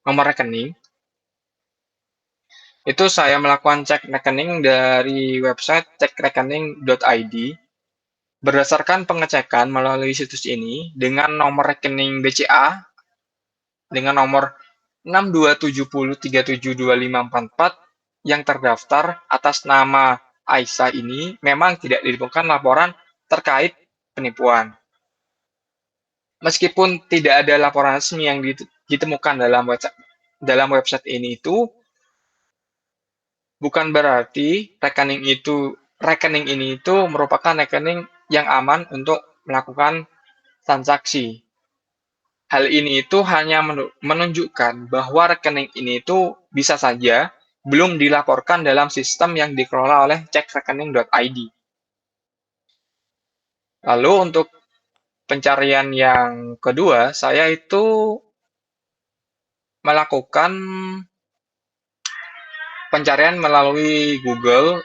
S3: nomor rekening. Itu saya melakukan cek rekening dari website cekrekening.id. Berdasarkan pengecekan melalui situs ini dengan nomor rekening BCA dengan nomor 6270372544 yang terdaftar atas nama Aisyah ini memang tidak ditemukan laporan terkait penipuan. Meskipun tidak ada laporan resmi yang ditemukan dalam website ini itu, bukan berarti rekening ini itu merupakan rekening yang aman untuk melakukan transaksi. Hal ini itu hanya menunjukkan bahwa rekening ini itu bisa saja belum dilaporkan dalam sistem yang dikelola oleh cekrekening.id. Lalu untuk pencarian yang kedua, saya itu melakukan pencarian melalui Google.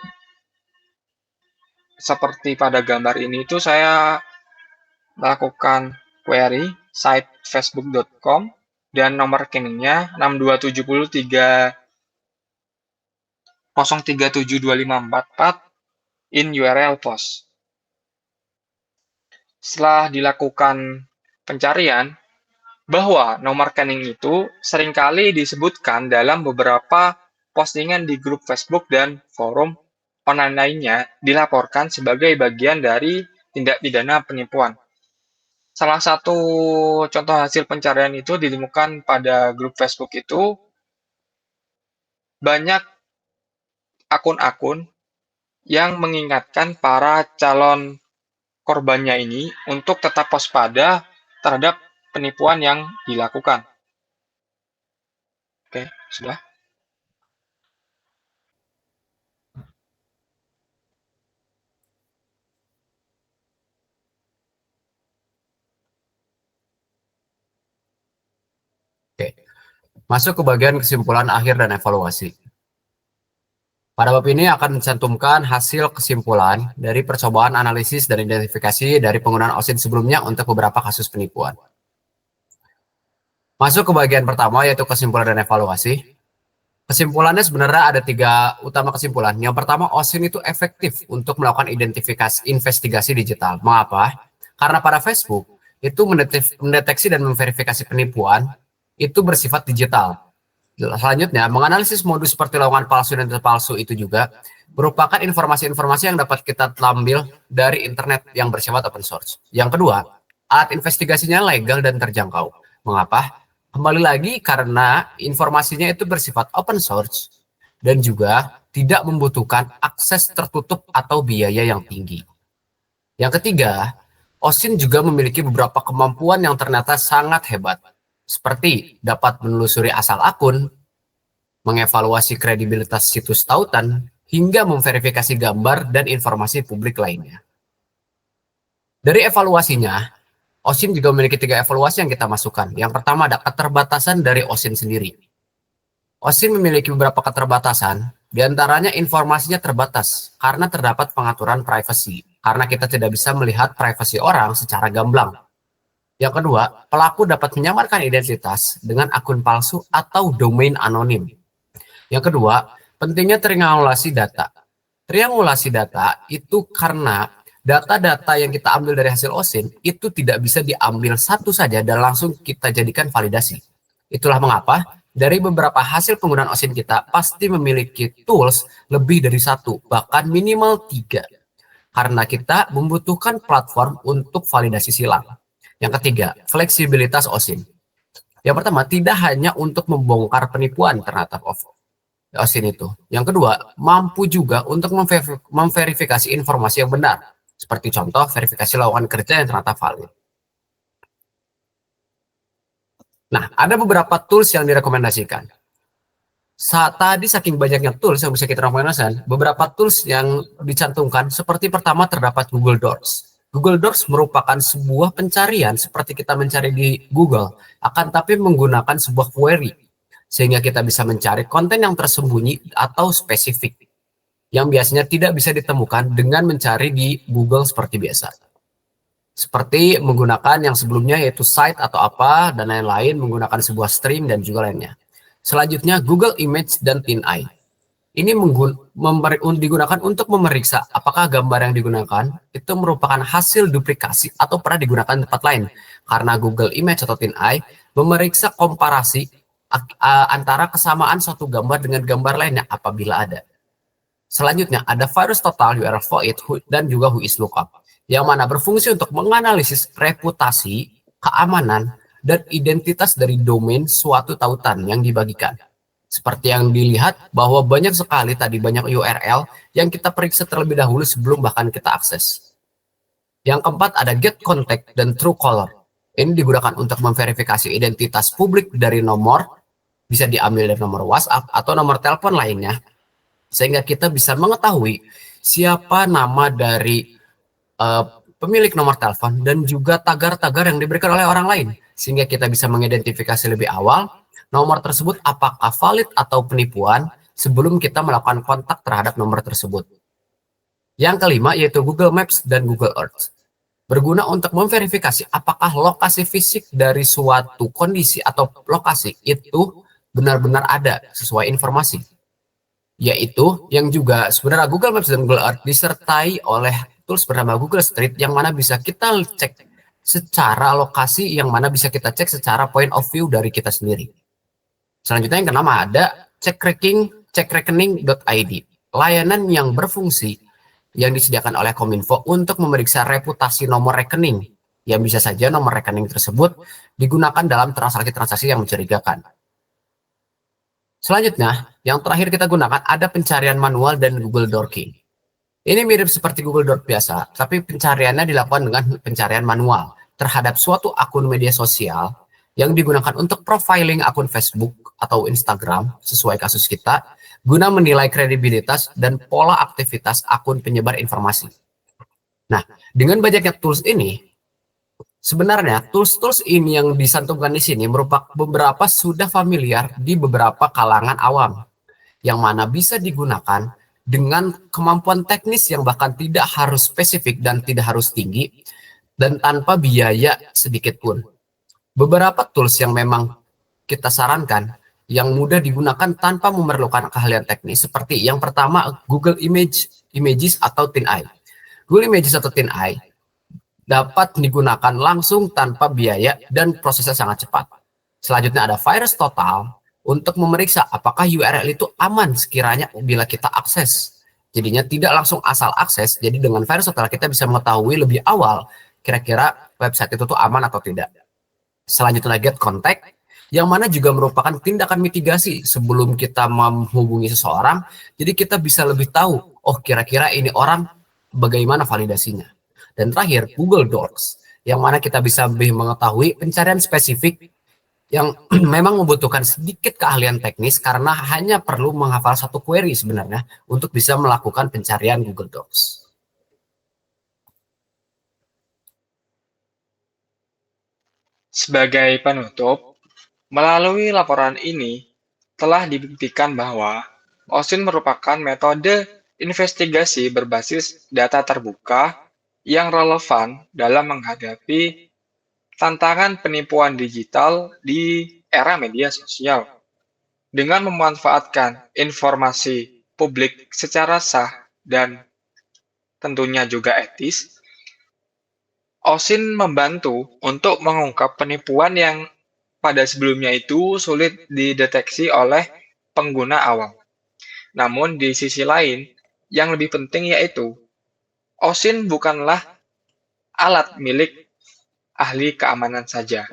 S3: Seperti pada gambar ini itu saya melakukan query site facebook.com dan nomor rekeningnya 6273037544 in URL post. Setelah dilakukan pencarian, bahwa nomor rekening itu seringkali disebutkan dalam beberapa postingan di grup Facebook dan forum online lainnya dilaporkan sebagai bagian dari tindak pidana penipuan. Salah satu contoh hasil pencarian itu ditemukan pada grup Facebook itu banyak akun-akun yang mengingatkan para calon korbannya ini untuk tetap waspada terhadap penipuan yang dilakukan. Oke, sudah.
S1: Oke. Masuk ke bagian kesimpulan akhir dan evaluasi. Pada bab ini akan mencantumkan hasil kesimpulan dari percobaan analisis dan identifikasi dari penggunaan OSINT sebelumnya untuk beberapa kasus penipuan. Masuk ke bagian pertama, yaitu kesimpulan dan evaluasi. Kesimpulannya sebenarnya ada 3 utama kesimpulan. Yang pertama, OSINT itu efektif untuk melakukan identifikasi investigasi digital. Mengapa? Karena pada Facebook itu mendeteksi dan memverifikasi penipuan itu bersifat digital. Selanjutnya, menganalisis modus seperti lowongan palsu dan palsu itu juga merupakan informasi-informasi yang dapat kita ambil dari internet yang bersifat open source. Yang kedua, alat investigasinya legal dan terjangkau. Mengapa? Kembali lagi karena informasinya itu bersifat open source dan juga tidak membutuhkan akses tertutup atau biaya yang tinggi. Yang ketiga, OSINT juga memiliki beberapa kemampuan yang ternyata sangat hebat, seperti dapat menelusuri asal akun, mengevaluasi kredibilitas situs tautan, hingga memverifikasi gambar dan informasi publik lainnya. Dari evaluasinya, OSINT juga memiliki 3 evaluasi yang kita masukkan. Yang pertama ada keterbatasan dari OSINT sendiri. OSINT memiliki beberapa keterbatasan, diantaranya informasinya terbatas karena terdapat pengaturan privasi, karena kita tidak bisa melihat privasi orang secara gamblang. Yang kedua, pelaku dapat menyamarkan identitas dengan akun palsu atau domain anonim. Yang kedua, pentingnya triangulasi data. Triangulasi data itu karena data-data yang kita ambil dari hasil OSINT itu tidak bisa diambil satu saja dan langsung kita jadikan validasi. Itulah mengapa dari beberapa hasil penggunaan OSINT kita pasti memiliki tools lebih dari 1, bahkan minimal 3. Karena kita membutuhkan platform untuk validasi silang. Yang ketiga, fleksibilitas OSINT. Yang pertama, tidak hanya untuk membongkar penipuan ternyata OSINT itu. Yang kedua, mampu juga untuk memverifikasi informasi yang benar. Seperti contoh, verifikasi lowongan kerja yang ternyata valid. Nah, ada beberapa tools yang direkomendasikan. Tadi saking banyaknya tools yang bisa kita rekomendasikan, beberapa tools yang dicantumkan seperti pertama terdapat Google Docs. Google Docs merupakan sebuah pencarian seperti kita mencari di Google, akan tapi menggunakan sebuah query, sehingga kita bisa mencari konten yang tersembunyi atau spesifik, yang biasanya tidak bisa ditemukan dengan mencari di Google seperti biasa. Seperti menggunakan yang sebelumnya yaitu site atau apa, dan lain-lain, menggunakan sebuah string dan juga lainnya. Selanjutnya Google Image dan TinEye. Ini digunakan untuk memeriksa apakah gambar yang digunakan itu merupakan hasil duplikasi atau pernah digunakan di tempat lain. Karena Google Image atau TinEye memeriksa komparasi antara kesamaan suatu gambar dengan gambar lainnya apabila ada. Selanjutnya ada VirusTotal, URL Void, dan juga Whoislookup, yang mana berfungsi untuk menganalisis reputasi, keamanan, dan identitas dari domain suatu tautan yang dibagikan. Seperti yang dilihat bahwa banyak sekali tadi banyak URL yang kita periksa terlebih dahulu sebelum bahkan kita akses. Yang keempat ada GetContact dan Truecaller. Ini digunakan untuk memverifikasi identitas publik dari nomor, bisa diambil dari nomor WhatsApp atau nomor telepon lainnya, sehingga kita bisa mengetahui siapa nama dari pemilik nomor telepon dan juga tagar-tagar yang diberikan oleh orang lain, sehingga kita bisa mengidentifikasi lebih awal nomor tersebut apakah valid atau penipuan sebelum kita melakukan kontak terhadap nomor tersebut. Yang kelima yaitu Google Maps dan Google Earth. Berguna untuk memverifikasi apakah lokasi fisik dari suatu kondisi atau lokasi itu benar-benar ada sesuai informasi. Yaitu yang juga sebenarnya Google Maps dan Google Earth disertai oleh tools bernama Google Street yang mana bisa kita cek secara lokasi, yang mana bisa kita cek secara point of view dari kita sendiri. Selanjutnya yang keenam ada checkreckoning.id, layanan yang berfungsi yang disediakan oleh Kominfo untuk memeriksa reputasi nomor rekening, yang bisa saja nomor rekening tersebut digunakan dalam transaksi-transaksi yang mencurigakan. Selanjutnya, yang terakhir kita gunakan ada pencarian manual dan Google Dorking. Ini mirip seperti Google Doc biasa, tapi pencariannya dilakukan dengan pencarian manual terhadap suatu akun media sosial yang digunakan untuk profiling akun Facebook atau Instagram sesuai kasus kita, guna menilai kredibilitas dan pola aktivitas akun penyebar informasi. Nah, dengan banyaknya tools ini, sebenarnya tools-tools ini yang disantumkan di sini merupakan beberapa sudah familiar di beberapa kalangan awam, yang mana bisa digunakan dengan kemampuan teknis yang bahkan tidak harus spesifik dan tidak harus tinggi, dan tanpa biaya sedikit pun. Beberapa tools yang memang kita sarankan yang mudah digunakan tanpa memerlukan keahlian teknis, seperti yang pertama Google Images atau TinEye. Google Images atau TinEye dapat digunakan langsung tanpa biaya dan prosesnya sangat cepat. Selanjutnya ada virus total untuk memeriksa apakah URL itu aman sekiranya bila kita akses. Jadinya tidak langsung asal akses, jadi dengan virus total kita bisa mengetahui lebih awal kira-kira website itu tuh aman atau tidak. Selanjutnya get contact, yang mana juga merupakan tindakan mitigasi sebelum kita menghubungi seseorang, jadi kita bisa lebih tahu, oh kira-kira ini orang bagaimana validasinya. Dan terakhir, Google Docs, yang mana kita bisa lebih mengetahui pencarian spesifik yang memang membutuhkan sedikit keahlian teknis karena hanya perlu menghafal satu query sebenarnya untuk bisa melakukan pencarian Google Docs.
S3: Sebagai penutup, melalui laporan ini telah dibuktikan bahwa OSINT merupakan metode investigasi berbasis data terbuka yang relevan dalam menghadapi tantangan penipuan digital di era media sosial. Dengan memanfaatkan informasi publik secara sah dan tentunya juga etis, OSINT membantu untuk mengungkap penipuan yang pada sebelumnya itu sulit dideteksi oleh pengguna awam. Namun di sisi lain, yang lebih penting yaitu OSINT bukanlah alat milik ahli keamanan saja.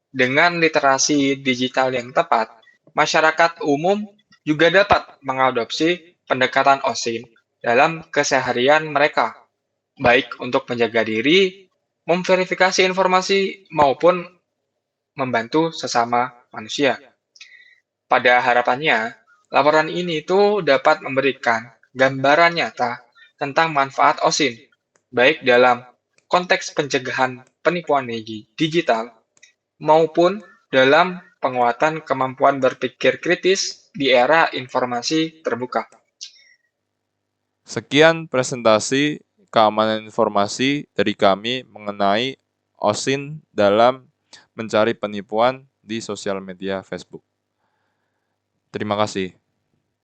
S3: Dengan literasi digital yang tepat, masyarakat umum juga dapat mengadopsi pendekatan OSINT dalam keseharian mereka, baik untuk menjaga diri, memverifikasi informasi, maupun membantu sesama manusia. Pada harapannya, laporan ini itu dapat memberikan gambaran nyata tentang manfaat OSINT, baik dalam konteks pencegahan penipuan digital maupun dalam penguatan kemampuan berpikir kritis di era informasi terbuka.
S2: Sekian presentasi keamanan informasi dari kami mengenai OSINT dalam mencari penipuan di sosial media Facebook. Terima kasih.